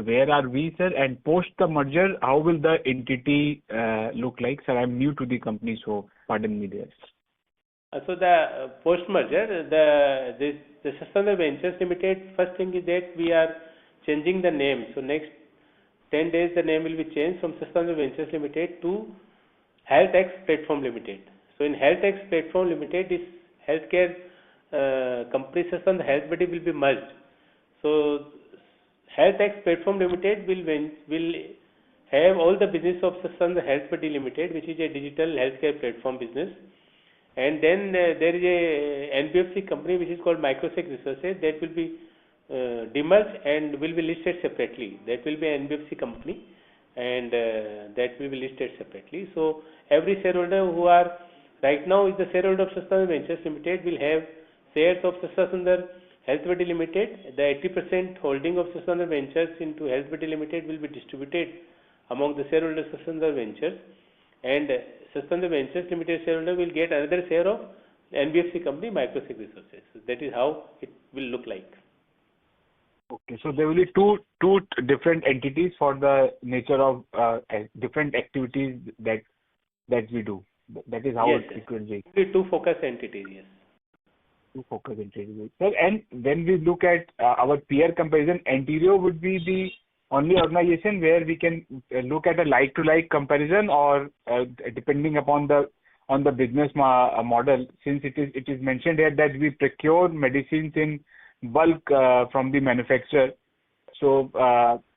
where are we, sir, and post the merger, how will the entity look like? Sir, I'm new to the company, so pardon me there. So the post-merger, the Sastasundar Ventures Limited, first thing is that we are changing the name. So next 10 days, the name will be changed from Sastasundar Ventures Limited to HealthX Platform Limited. So in HealthX Platform Limited, this healthcare company Sastasundar HealthBuddy will be merged. So HealthX Platform Limited will have all the business of Sastasundar HealthBuddy Limited, which is a digital healthcare platform business. And then there is a NBFC company which is called Microsec Resources that will be demerged and will be listed separately. That will be an NBFC company, and that will be listed separately. So every shareholder who are right now is the shareholder of Sastasundar Ventures Limited will have shares of Sastasundar HealthBuddy Limited. The 80% holding of Sastasundar Ventures into HealthBuddy Limited will be distributed among the shareholders of Sastasundar Ventures, and Sastasundar Ventures Limited shareholder will get another share of NBFC company Microsec Resources. So that is how it will look like. Okay, so there will be two different entities for the nature of different activities that we do. That is how yes, it will be. Two focus entities, yes. Two focus entities. Sir, and when we look at our peer comparison, Anterio would be the only organization where we can look at a like-to-like comparison, or depending upon the business model, since it is mentioned here that we procure medicines in bulk from the manufacturer. So,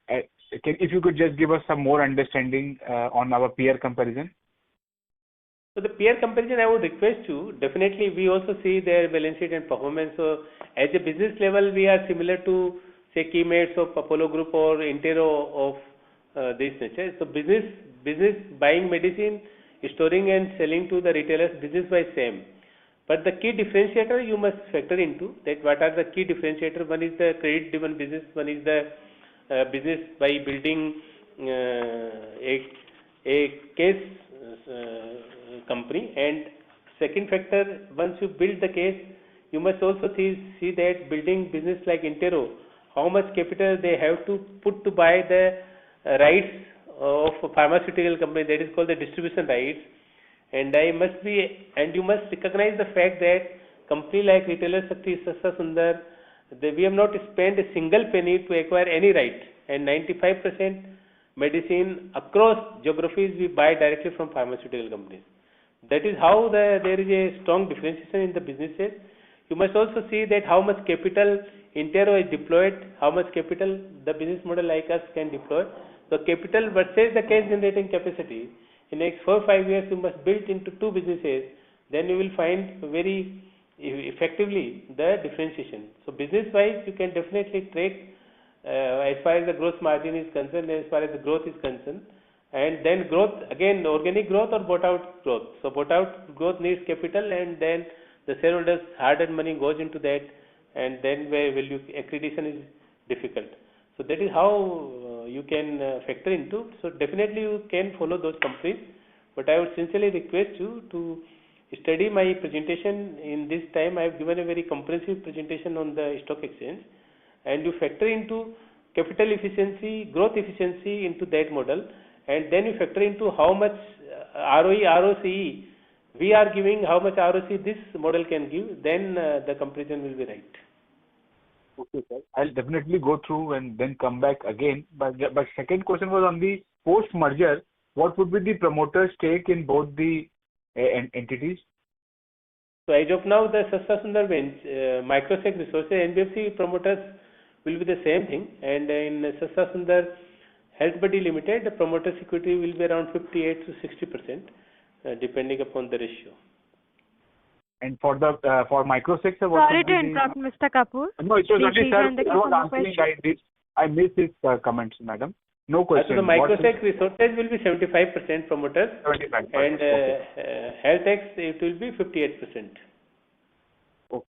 if you could just give us some more understanding on our peer comparison. So the peer comparison, I would request you, definitely we also see their balance sheet and performance. So as a business level, we are similar to say Keymates of Apollo Group or Intero of this nature. So business buying medicine, storing and selling to the retailers, business wise same. But the key differentiator you must factor into that what are the key differentiator. One is the credit driven business, one is the business by building a case company, and second factor, once you build the case, you must also see that building business like Intero, how much capital they have to put to buy the rights of a pharmaceutical company, that is called the distribution rights. And you must recognize the fact that company like Retailer Shakti, Sastasundar, we have not spent a single penny to acquire any right, and 95% medicine across geographies, we buy directly from pharmaceutical companies. That is how there is a strong differentiation in the businesses. You must also see that how much capital Intero is deployed, how much capital the business model like us can deploy. So capital versus the cash generating capacity. In next 4 or 5 years, you must build into two businesses. Then you will find very effectively the differentiation. So business wise, you can definitely trade as far as the gross margin is concerned, as far as the growth is concerned. And then growth, again, organic growth or bought out growth. So bought out growth needs capital, and then the shareholders' hard-earned money goes into that, and then where value accretion is difficult. So that is how you can factor into. So definitely you can follow those companies, but I would sincerely request you to study my presentation. In this time, I have given a very comprehensive presentation on the stock exchange, and you factor into capital efficiency, growth efficiency into that model, and then you factor into how much ROE, ROCE we are giving, how much ROC this model can give, then the comparison will be right. Okay, sir. I'll definitely go through and then come back again. But second question was on the post-merger. What would be the promoter stake in both the entities? So as of now, the Sastasundar bench, Microsec Resources, NBFC promoters will be the same thing, and in Sastasundar HealthBuddy Limited, the promoter equity will be around 58 to 60%, depending upon the ratio. And for the for Microsec, sir, sorry to interrupt, Mr. Kapoor. No, it was only sir. I was answering. I missed his comments, madam. No question. So the Microsec Resources will be 75% promoters, 75%. And Okay. HealthX it will be 58%.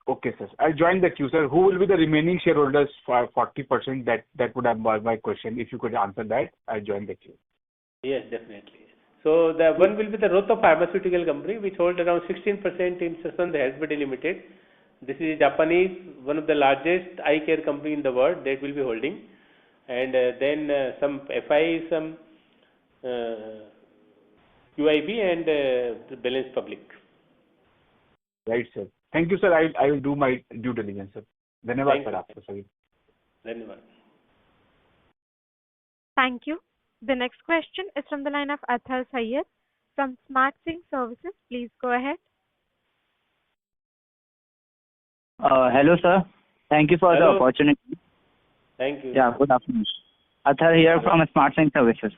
Okay, sir. I'll join the queue, sir. Who will be the remaining shareholders for 40%? That would have been my question. If you could answer that, I'll join the queue. Yes, definitely. So the one will be the Roto Pharmaceutical Company, which holds around 16% in Sastasundar HealthBuddy Limited. This is Japanese, one of the largest eye care company in the world that will be holding. And then some FI, some QIB, and the balance public. Right, sir. Thank you, sir. I will do my due diligence, sir. Dhanyavad, sir. Dhanyavad. Thank you. The next question is from the line of Athar Syed from Smart Sync Services. Please go ahead. Hello, sir. Thank you for the opportunity. Thank you. Yeah, good afternoon. Athar here from Smart Sync Services.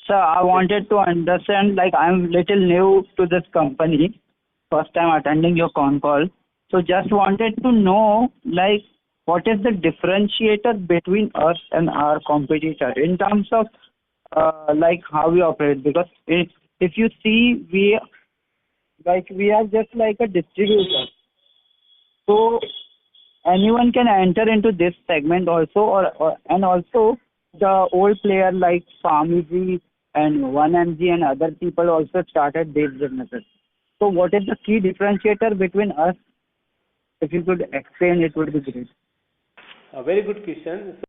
Sir, I wanted to understand, like, I'm little new to this company. First time attending your con call. So just wanted to know, like, what is the differentiator between us and our competitor in terms of like how we operate? Because if you see, we are just like a distributor. So anyone can enter into this segment also, and also the old player like Pharmacy and 1MG and other people also started these businesses. So what is the key differentiator between us? If you could explain, it would be great. A very good question. So,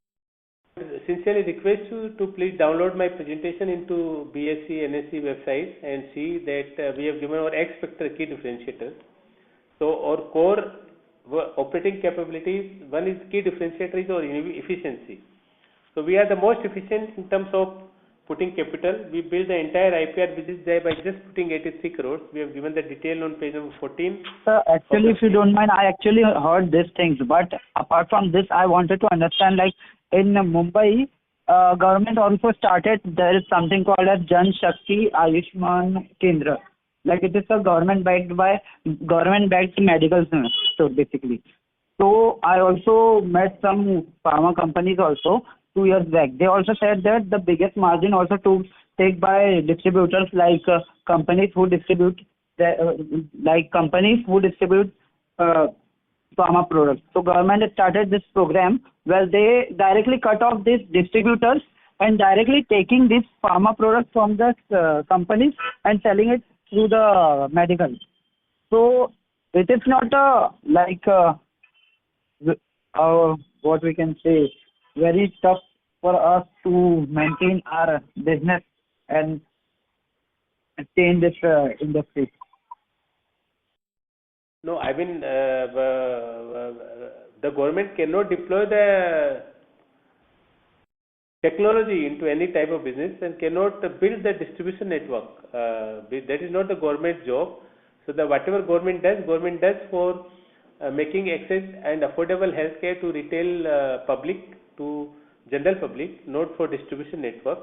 sincerely request you to please download my presentation into BSc, NSC website and see that we have given our X factor key differentiators. So our core operating capabilities, one is key differentiator is our efficiency. So we are the most efficient in terms of putting capital. We build the entire IPR business there by just putting 83 crores. We have given the detail on page number 14. Sir, actually, if you don't mind, I actually heard these things. But apart from this, I wanted to understand, like, in Mumbai, government also started, there is something called as Jan Shakti Ayushman Kendra. Like, it is a government-backed medical store, basically. So I also met some pharma companies also 2 years back. They also said that the biggest margin also to take by distributors like companies who distribute pharma products. So government has started this program where they directly cut off these distributors and directly taking this pharma products from the companies and selling it through the medical. So it is not what we can say, very tough for us to maintain our business and stay in this industry. No, I mean, the government cannot deploy the technology into any type of business and cannot build the distribution network. That is not the government job. So the whatever government does for making access and affordable healthcare to retail public, to general public, not for distribution network.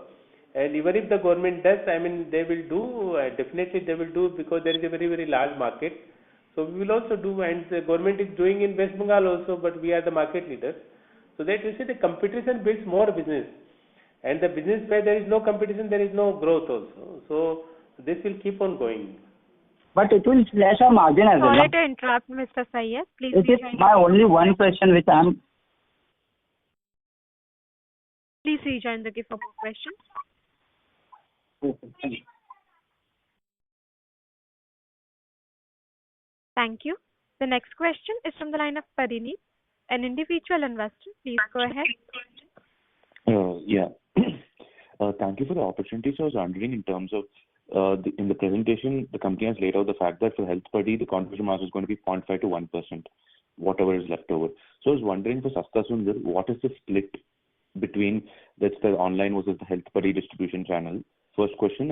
And even if the government does, I mean, they will do, definitely they will do, because there is a very, very large market. So we will also do, and the government is doing in West Bengal also, but we are the market leaders. So that you see, the competition builds more business. And the business where there is no competition, there is no growth also. So this will keep on going. But it will slash our margin as well. Sorry to interrupt, Mr. Syed. Please. It is my only one question which I'm. Please rejoin the queue for more questions. Okay, thank you. Thank you. The next question is from the line of Parini, an individual investor. Please go ahead. Yeah. Thank you for the opportunity. So I was wondering, in terms of in the presentation, the company has laid out the fact that for HealthBuddy, the contribution margin is going to be 0.5 to 1%, whatever is left over. So I was wondering, for Sastasundar, what is the split between, that's the online versus the HealthBuddy distribution channel? First question.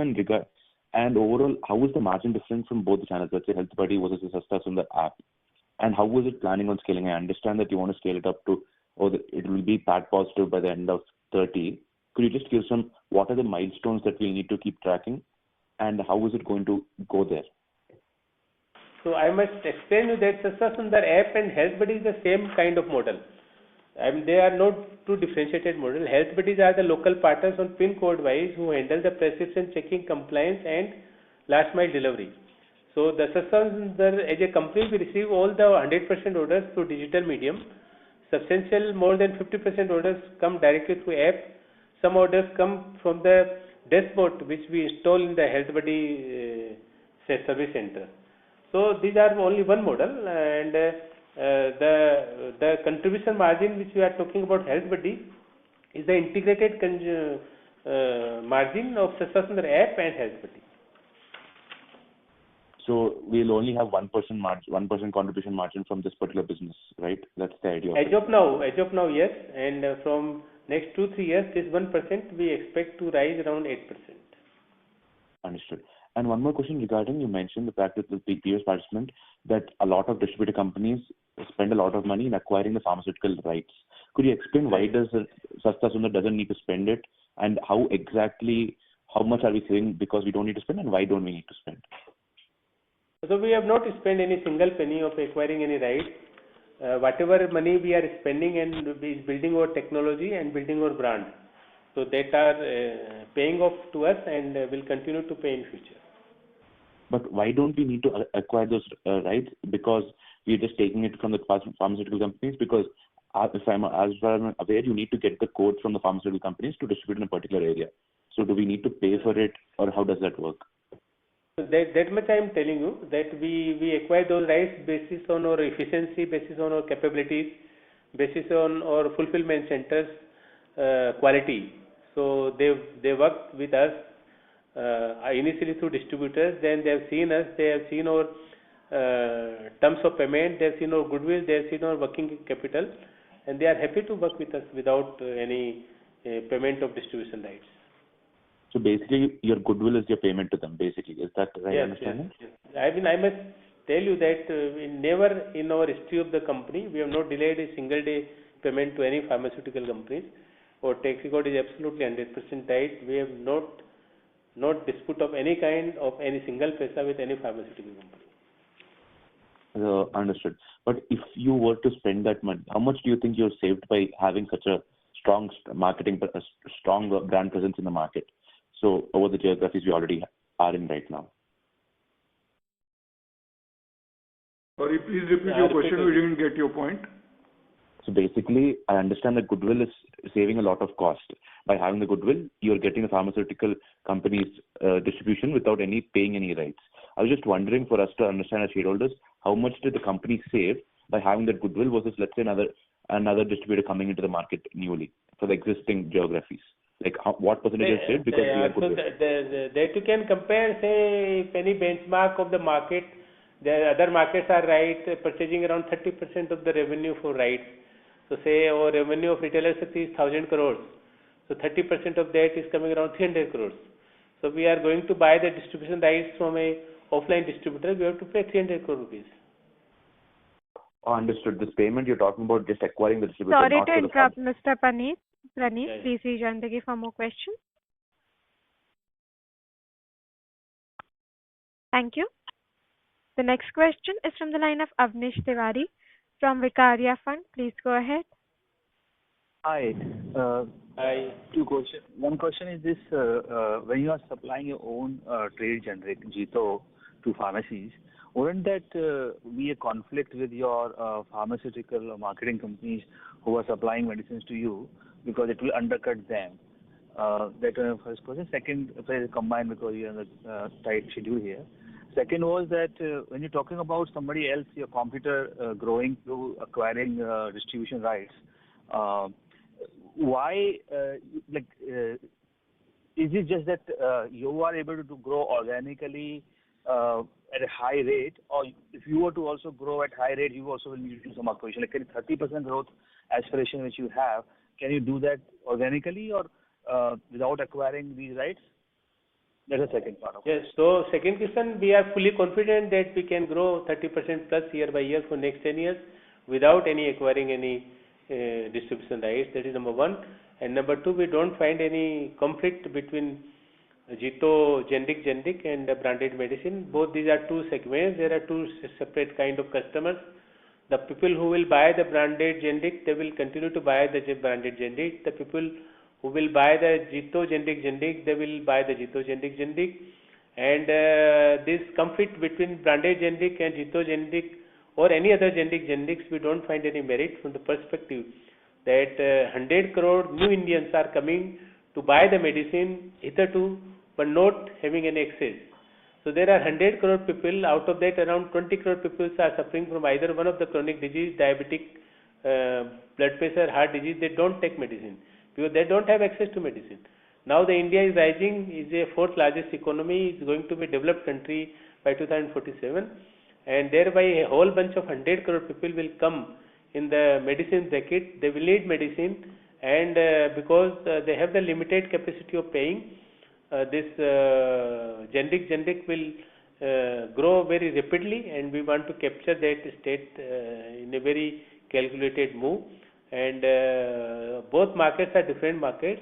And overall, how is the margin different from both the channels, let's say HealthBuddy versus the Sastasundar app? And how is it planning on scaling? I understand that you want to scale it up to, or it will be PAT positive by the end of 30. Could you just give some, what are the milestones that we need to keep tracking, and how is it going to go there? So I must explain you that Sastasundar app and HealthBuddy is the same kind of model. I mean, they are not two differentiated models. HealthBuddies are the local partners on PIN code wise who handle the prescription checking, compliance, and last mile delivery. So the Sastasundar, as a company, we receive all the 100% orders through digital medium. Substantial, more than 50% orders come directly through app. Some orders come from the dashboard which we install in the HealthBuddy service center. So these are only one model, and the contribution margin which we are talking about HealthBuddy is the integrated margin of Sastasundar app and HealthBuddy. So we'll only have 1% margin, 1% contribution margin from this particular business, right? That's the idea. As of now, yes. And from next 2-3 years, this 1% we expect to rise around 8%. Understood. And one more question regarding, you mentioned the fact that the previous participant, that a lot of distributor companies spend a lot of money in acquiring the pharmaceutical rights. Could you explain why does Sastasundar doesn't need to spend it, and how much are we saving because we don't need to spend, and why don't we need to spend? So we have not spent any single penny of acquiring any rights. Whatever money we are spending and is building our technology and building our brand. So that are paying off to us and will continue to pay in future. But why don't we need to acquire those rights? Because we're just taking it from the pharmaceutical companies. Because as I'm aware, you need to get the code from the pharmaceutical companies to distribute in a particular area. So do we need to pay for it, or how does that work? That much I am telling you, that we acquire those rights basis on our efficiency, basis on our capabilities, basis on our fulfillment centers quality. So they work with us initially through distributors. Then they have seen us. They have seen our terms of payment. They have seen our goodwill. They have seen our working capital, and they are happy to work with us without any payment of distribution rights. So basically, your goodwill is your payment to them, basically. Is that right? Understanding? Yes. I mean, I must tell you that never in our history of the company, we have not delayed a single day payment to any pharmaceutical companies. Our tax record is absolutely 100% tight. We have not dispute of any kind of any single paisa with any pharmaceutical company. Understood. But if you were to spend that money, how much do you think you're saved by having such a strong marketing, a strong brand presence in the market? So over the geographies we already are in right now. Sorry, please repeat your question. We didn't get your point. So basically, I understand that goodwill is saving a lot of cost. By having the goodwill, you're getting the pharmaceutical company's distribution without paying any rights. I was just wondering, for us to understand as shareholders, how much did the company save by having that goodwill versus, let's say, another distributor coming into the market newly for the existing geographies? Like what percentage is saved because we have goodwill? So that you can compare, say, if any benchmark of the market, the other markets are purchasing around 30% of the revenue for rights. So say our revenue of retailers is 1,000 crores. So 30% of that is coming around 300 crores. So we are going to buy the distribution rights from a offline distributor. We have to pay 300 crore rupees. Understood. This payment you're talking about just acquiring the distributor. Sorry not to for the interrupt, fund. Mr. Praneeth. Yeah. Please rejoin the queue for more questions. Thank you. The next question is from the line of Avnish Tiwari from Vicaria Fund. Please go ahead. Hi. Hi. Two questions. One question is this: when you are supplying your own trade generic Jito to pharmacies, wouldn't that be a conflict with your pharmaceutical marketing companies who are supplying medicines to you, because it will undercut them? That was the first question. Second, if I combine because you're on the tight schedule here. Second was that when you're talking about somebody else, your competitor growing through acquiring distribution rights, why, is it just that you are able to grow organically at a high rate, or if you were to also grow at high rate, you also will need to do some acquisition? Like 30% growth aspiration which you have, can you do that organically or without acquiring these rights? That's the second part of it. Yes. So second question, we are fully confident that we can grow 30% plus year by year for next 10 years without any acquiring any distribution rights. That is number one. And number two, we don't find any conflict between Jito generic and branded medicine. Both these are two segments. There are two separate kind of customers. The people who will buy the branded generic, they will continue to buy the branded generic. The people who will buy the Jito generic, they will buy the Jito generic. And this conflict between branded generic and Jito generic or any other generics, we don't find any merit from the perspective that 100 crore new Indians are coming to buy the medicine hitherto, but not having any access. So there are 100 crore people. Out of that, around 20 crore people are suffering from either one of the chronic disease, diabetic, blood pressure, heart disease. They don't take medicine because they don't have access to medicine. Now the India is rising, is a fourth largest economy, is going to be a developed country by 2047, and thereby a whole bunch of 100 crore people will come in the medicine bracket. They will need medicine, and because they have the limited capacity of paying, this generic will grow very rapidly, and we want to capture that state in a very calculated move. And both markets are different markets,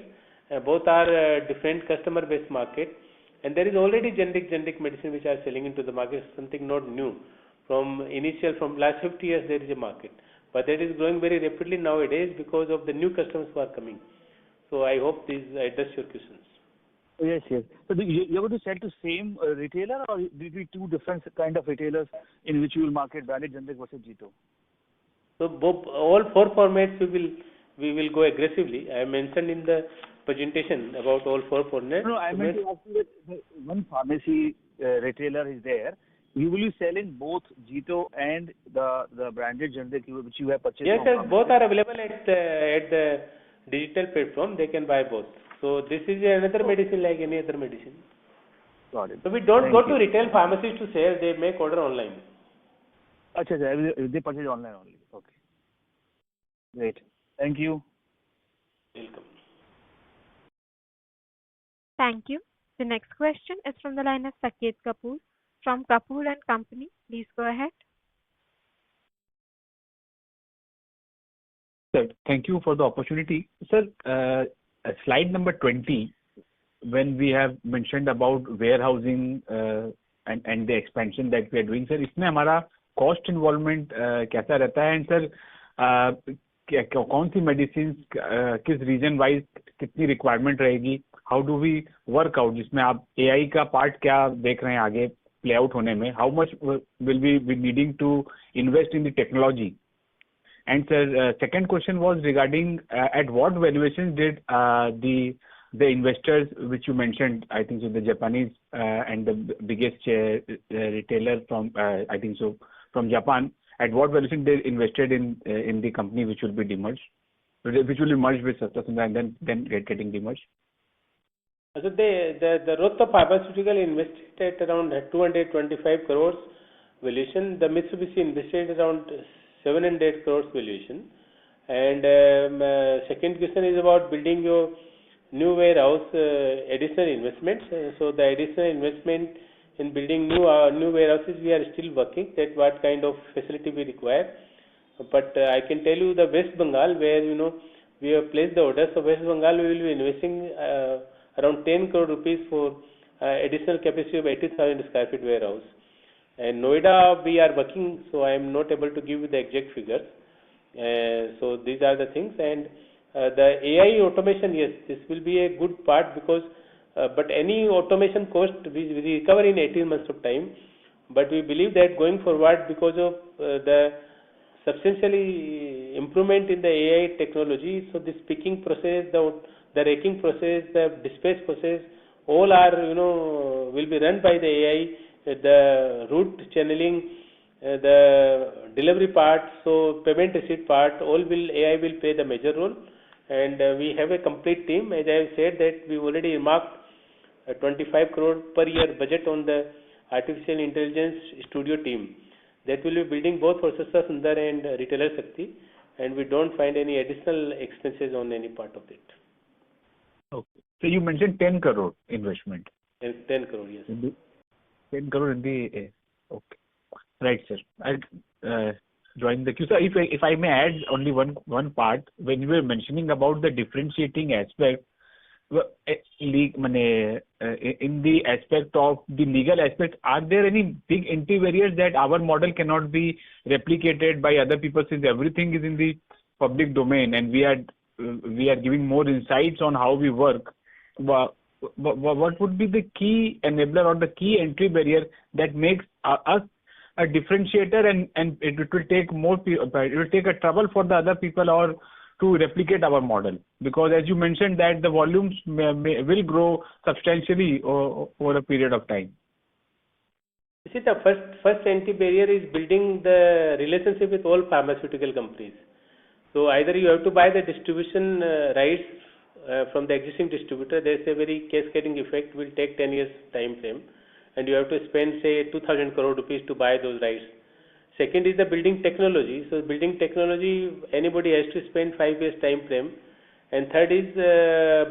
both are different customer based market, and there is already generic medicine which are selling into the market, something not new. From last 50 years there is a market, but that is growing very rapidly nowadays because of the new customers who are coming. So I hope this address your questions. Yes. So you're going to sell to same retailer, or will it be two different kind of retailers in which you will market branded generic versus Jito? So all four formats we will go aggressively. I mentioned in the presentation about all four formats. No, I meant to ask you that one pharmacy retailer is there. You will be selling both Jito and the branded generic which you have purchased. Yes, both are available at the digital platform. They can buy both. So this is another medicine like any other medicine. Got it. So we don't go to retail pharmacies to sell. They make order online. Achha, they purchase online only. Okay. Great. Thank you. Welcome. Thank you. The next question is from the line of Saket Kapoor from Kapoor and Company. Please go ahead. Sir, thank you for the opportunity. Sir, slide number 20, when we have mentioned about warehousing and the expansion that we are doing, sir, इसमें हमारा cost involvement कैसा रहता है? And sir, कौन सी medicines किस region wise कितनी requirement रहेगी? How do we work out? जिसमें आप AI का part क्या देख रहे हैं आगे play out होने में? How much will we be needing to invest in the technology? And sir, second question was regarding at what valuation did the investors which you mentioned, I think so the Japanese and the biggest retailer from I think so from Japan, at what valuation they invested in the company which will be demerged, which will be merged with Sastasundar and then getting demerged? So the Rotto Pharmaceutical invested at around 225 crores valuation. The Mitsubishi invested around 700 crores valuation. And second question is about building your new warehouse additional investments. So the additional investment in building new warehouses, we are still working that what kind of facility we require. But I can tell you the West Bengal, where we have placed the order. So West Bengal, we will be investing around 10 crore rupees for additional capacity of 80,000 square feet warehouse. And Noida, we are working, so I am not able to give you the exact figures. So these are the things. And the AI automation, yes, this will be a good part because, but any automation cost we recover in 18 months of time. But we believe that going forward, because of the substantially improvement in the AI technology, so this picking process, the racking process, the dispatch process, all are will be run by the AI. The route channeling, the delivery part, so payment receipt part, all AI will play the major role. And we have a complete team. As I have said that we already earmarked 25 crore per year budget on the artificial intelligence studio team. That will be building both for Sastasundar and Retailer Shakti, and we don't find any additional expenses on any part of it. Okay. So you mentioned 10 crore investment. 10 crore, yes. 10 crore in the okay. Right, sir. I'll join the queue. So if I may add only one part, when you were mentioning about the differentiating aspect, in the aspect of the legal aspect, are there any big entry barriers that our model cannot be replicated by other people, since everything is in the public domain and we are giving more insights on how we work? What would be the key enabler or the key entry barrier that makes us a differentiator, and it will take it will take a trouble for the other people or to replicate our model? Because as you mentioned that the volumes will grow substantially over a period of time. You see, the first entry barrier is building the relationship with all pharmaceutical companies. So either you have to buy the distribution rights from the existing distributor. There is a very cascading effect, will take 10 years time frame, and you have to spend say 2,000 crore rupees to buy those rights. Second is the building technology. So building technology, anybody has to spend 5 years time frame. And third is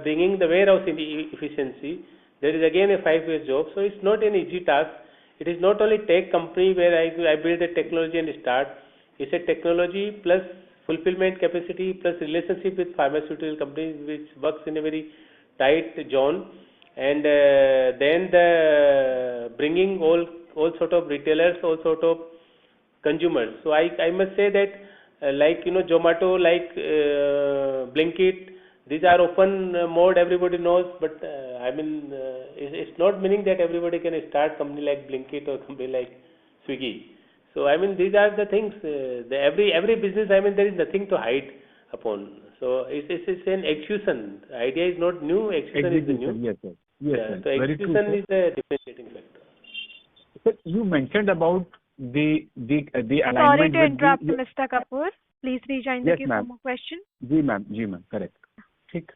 bringing the warehouse in efficiency. There is again a 5 years job. So it's not an easy task. It is not only tech company where I build the technology and start. It's a technology plus fulfillment capacity plus relationship with pharmaceutical companies, which works in a very tight zone. And then the bringing all sort of retailers, all sort of consumers. So I must say that like Zomato, like Blinkit, these are open mode, everybody knows, but I mean it's not meaning that everybody can start company like Blinkit or company like Swiggy. So I mean these are the things. Every business, I mean there is nothing to hide upon. So it's an execution. The idea is not new. Execution is the new. Yes, sir. Yes, yeah, sir. so execution is the differentiating factor. Sir, you mentioned about the alignment. Sorry to interrupt, Mr. Kapoor. Please rejoin the queue for more questions. Ji ma'am, correct. ठीक.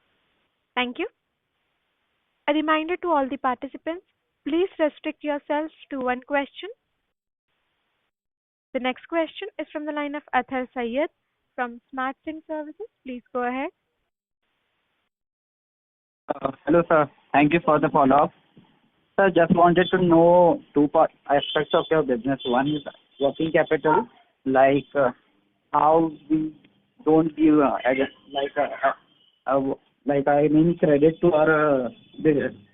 Thank you. A reminder to all the participants, please restrict yourselves to one question. The next question is from the line of Athar Syed from Smart Sync Services. Please go ahead. Hello, sir. Thank you for the follow-up. Sir, just wanted to know two aspects of your business. One is working capital, like how we don't give I mean credit to our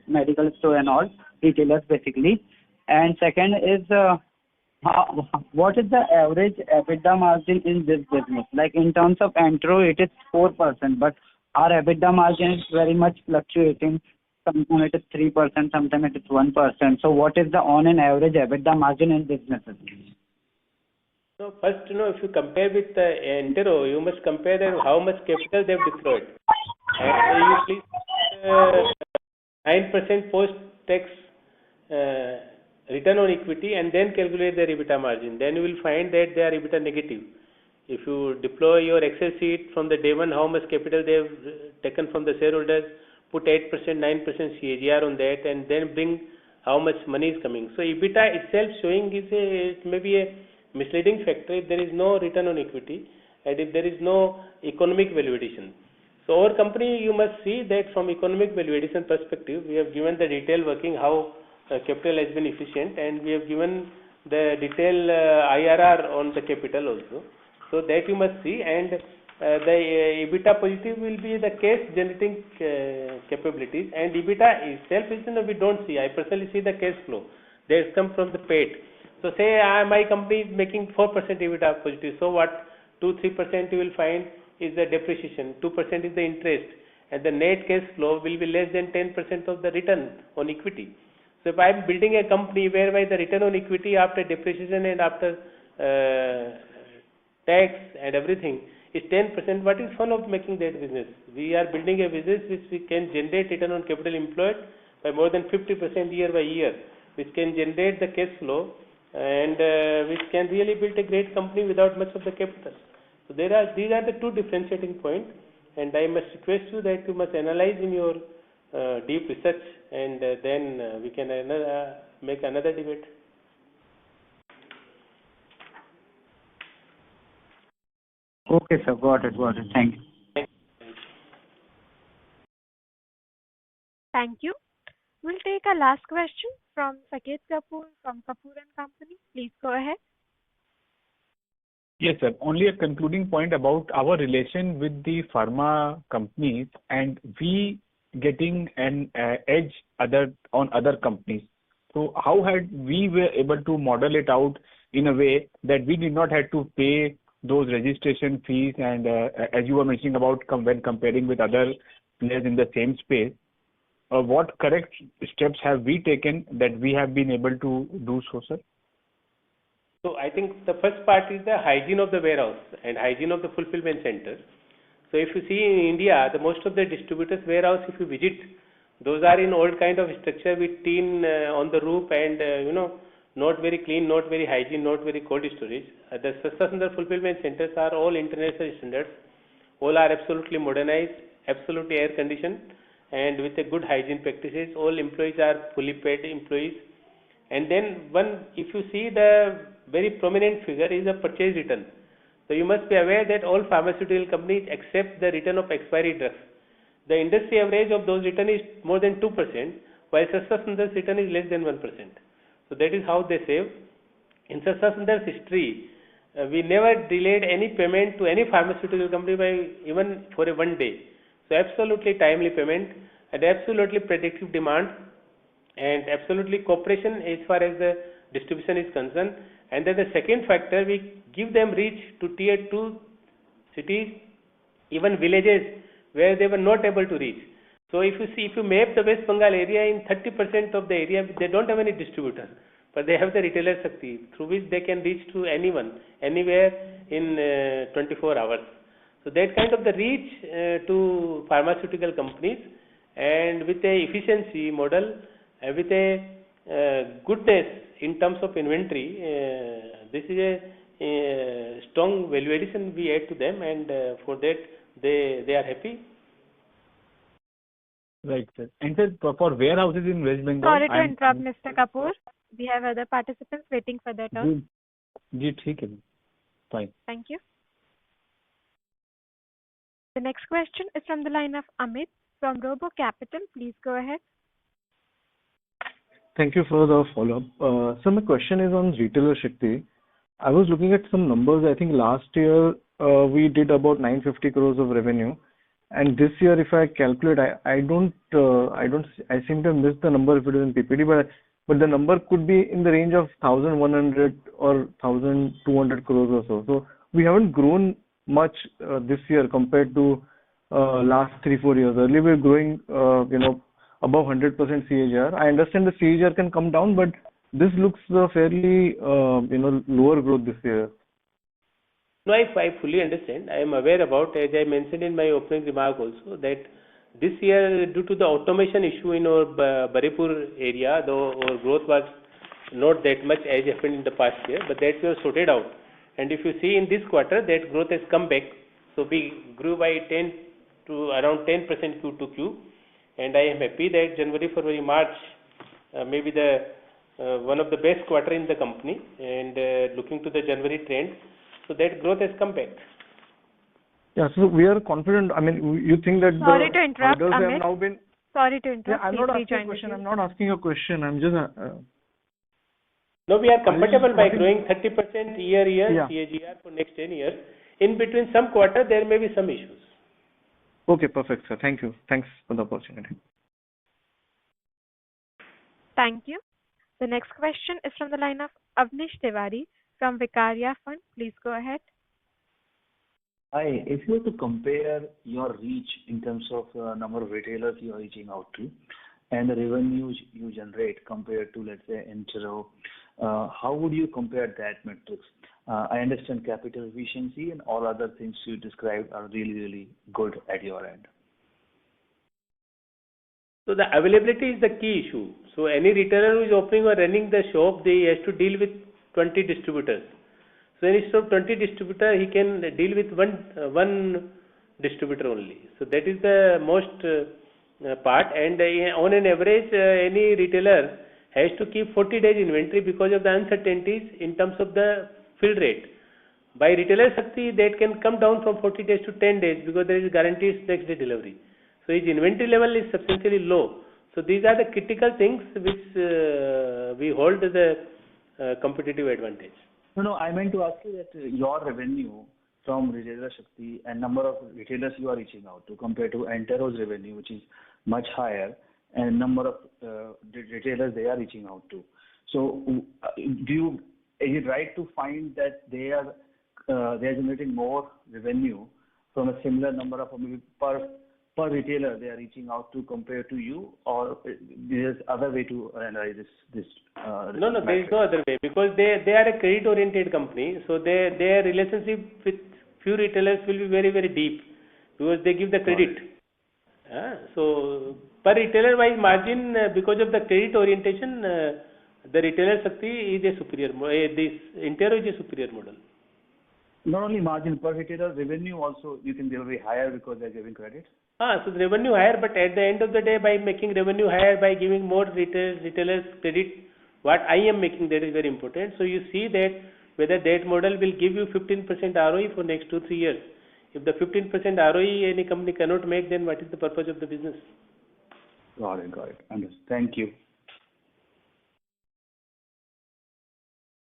medical store and all retailers basically. And second is what is the average EBITDA margin in this business? Like in terms of intro, it is 4%, but our EBITDA margin is very much fluctuating. Sometimes it is 3%, sometimes it is 1%. So what is the on an average EBITDA margin in businesses? So first, if you compare with Entero, you must compare how much capital they have deployed. And you please 9% post-tax return on equity and then calculate their EBITDA margin. Then you will find that they are EBITDA negative. If you deploy your Excel sheet from the day one, how much capital they have taken from the shareholders, put 8%, 9% CAGR on that, and then bring how much money is coming. So EBITDA itself showing is maybe a misleading factor if there is no return on equity and if there is no economic value addition. So our company, you must see that from economic valuation perspective, we have given the detail working how capital has been efficient, and we have given the detail IRR on the capital also. So that you must see, and the EBITDA positive will be the cash generating capabilities, and EBITDA itself is, we don't see. I personally see the cash flow that comes from the PAT. So say my company is making 4% EBITDA positive. So what? 2-3% you will find is the depreciation, 2% is the interest, and the net cash flow will be less than 10% of the return on equity. So if I am building a company whereby the return on equity after depreciation and after tax and everything is 10%, what is fun of making that business? We are building a business which we can generate return on capital employed by more than 50% year by year, which can generate the cash flow, and which can really build a great company without much of the capital. So these are the two differentiating points, and I must request you that you must analyze in your deep research, and then we can make another debate. Okay, sir. Got it. Thank you. Thank you. We'll take a last question from Saket Kapoor from Kapoor and Company. Please go ahead. Yes, sir. Only a concluding point about our relation with the pharma companies and we getting an edge on other companies. So how had we were able to model it out in a way that we did not have to pay those registration fees, and as you were mentioning about when comparing with other players in the same space, what correct steps have we taken that we have been able to do so, sir? So I think the first part is the hygiene of the warehouse and hygiene of the fulfillment center. So if you see in India, the most of the distributors' warehouse, if you visit, those are in old kind of structure with tin on the roof, and not very clean, not very hygiene, not very cold storage. The Sastasundar fulfillment centers are all international standards. All are absolutely modernized, absolutely air conditioned, and with a good hygiene practices. All employees are fully paid employees. And then if you see, the very prominent figure is a purchase return. So you must be aware that all pharmaceutical companies accept the return of expiry drugs. The industry average of those return is more than 2%, while Sastasundar's return is less than 1%. So that is how they save. In Sastasundar's history, we never delayed any payment to any pharmaceutical company by even for a 1 day. So absolutely timely payment and absolutely predictive demand, and absolutely cooperation as far as the distribution is concerned. And then the second factor, we give them reach to tier 2 cities, even villages where they were not able to reach. So if you map the West Bengal area, in 30% of the area they don't have any distributor, but they have the retailer Shakti through which they can reach to anyone, anywhere in 24 hours. So that kind of the reach to pharmaceutical companies, and with a efficiency model, with a goodness in terms of inventory, this is a strong value addition we add to them, and for that they are happy. Right, sir. And sir, for warehouses in West Bengal... Sorry to interrupt, Mr. Kapoor. We have other participants waiting for their turn. Fine. Thank you. The next question is from the line of Amit from Robo Capital. Please go ahead. Thank you for the follow-up. So my question is on retailer Shakti. I was looking at some numbers. I think last year we did about 950 crores of revenue, and this year, if I calculate, I seem to have missed the number if it is in PPT, but the number could be in the range of 1,100 or 1,200 crores or so. So we haven't grown much this year compared to last 3-4 years. Earlier we were growing, above 100% CAGR. I understand the CAGR can come down, but this looks fairly, lower growth this year. No, I fully understand. I am aware about, as I mentioned in my opening remark also, that this year, due to the automation issue in our Baripur area, though our growth was not that much as happened in the past year, but that we have sorted out. And if you see in this quarter, that growth has come back. So we grew by 10 to around 10% Q to Q. And I am happy that January, February, March may be the one of the best quarter in the company, and looking to the January trend, so that growth has come back. Yeah, so we are confident. I mean, you think that Sorry to the interrupt, hurdles have Amit. now been. Sorry to interrupt. Yeah, I'm Please not asking a rejoin the question. queue. I'm not asking a question. I'm just. No, we are comfortable by wanting- growing 30% year Yeah. CAGR for next 10 years. In between some quarter, there may be some issues. Okay, perfect, sir. Thank you. Thanks for the opportunity. Thank you. The next question is from the line of Avnish Tiwari from Vikarya Fund. Please go ahead. Hi. If you were to compare your reach in terms of number of retailers you are reaching out to and the revenues you generate compared to, let's say, Entero, how would you compare that metrics? I understand capital efficiency and all other things you described are really, really good at your end. So the availability is the key issue. So any retailer who is opening or running the shop, they has to deal with 20 distributors. So instead of 20 distributor, he can deal with one distributor only. So that is the most part. And on an average, any retailer has to keep 40 days inventory because of the uncertainties in terms of the fill rate. By retailer Shakti, that can come down from 40 days to 10 days because there is guaranteed next day delivery. So his inventory level is substantially low. So these are the critical things which we hold as a competitive advantage. No, I meant to ask you that your revenue from retailer Shakti and number of retailers you are reaching out to compared to Entero's revenue, which is much higher, and number of retailers they are reaching out to. So, is it right to find that they are generating more revenue from a similar number of maybe per retailer they are reaching out to compared to you, or there's other way to analyze this? No, there is no other way because they are a credit oriented company, so their relationship with few retailers will be very, very deep because they give the credit. So per retailer wise margin, because of the credit orientation, the retailer Shakti is a superior this Entero is a superior model. Not only margin, per retailer revenue also you can be very higher because they are giving credit. So the revenue higher, but at the end of the day, by making revenue higher, by giving more retailers credit, what I am making, that is very important. So you see that whether that model will give you 15% ROE for next 2-3 years. If the 15% ROE any company cannot make, then what is the purpose of the business? Got it. Understood. Thank you.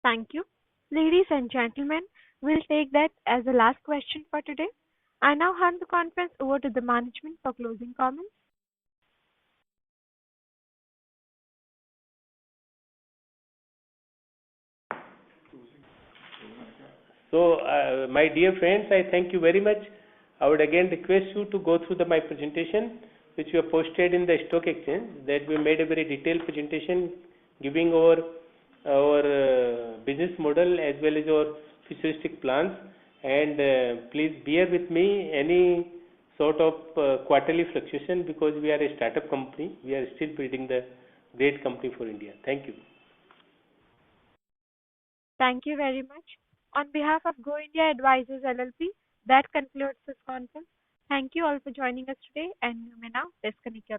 Thank you. Ladies and gentlemen, we'll take that as the last question for today. I now hand the conference over to the management for closing comments. So, my dear friends, I thank you very much. I would again request you to go through my presentation, which we have posted in the stock exchange. That we made a very detailed presentation giving our business model as well as our futuristic plans. And please bear with me any sort of quarterly fluctuation because we are a startup company. We are still building the great company for India. Thank you. Thank you very much. On behalf of Go India Advisors LLP, that concludes this conference. Thank you all for joining us today, and you may now disconnect your line.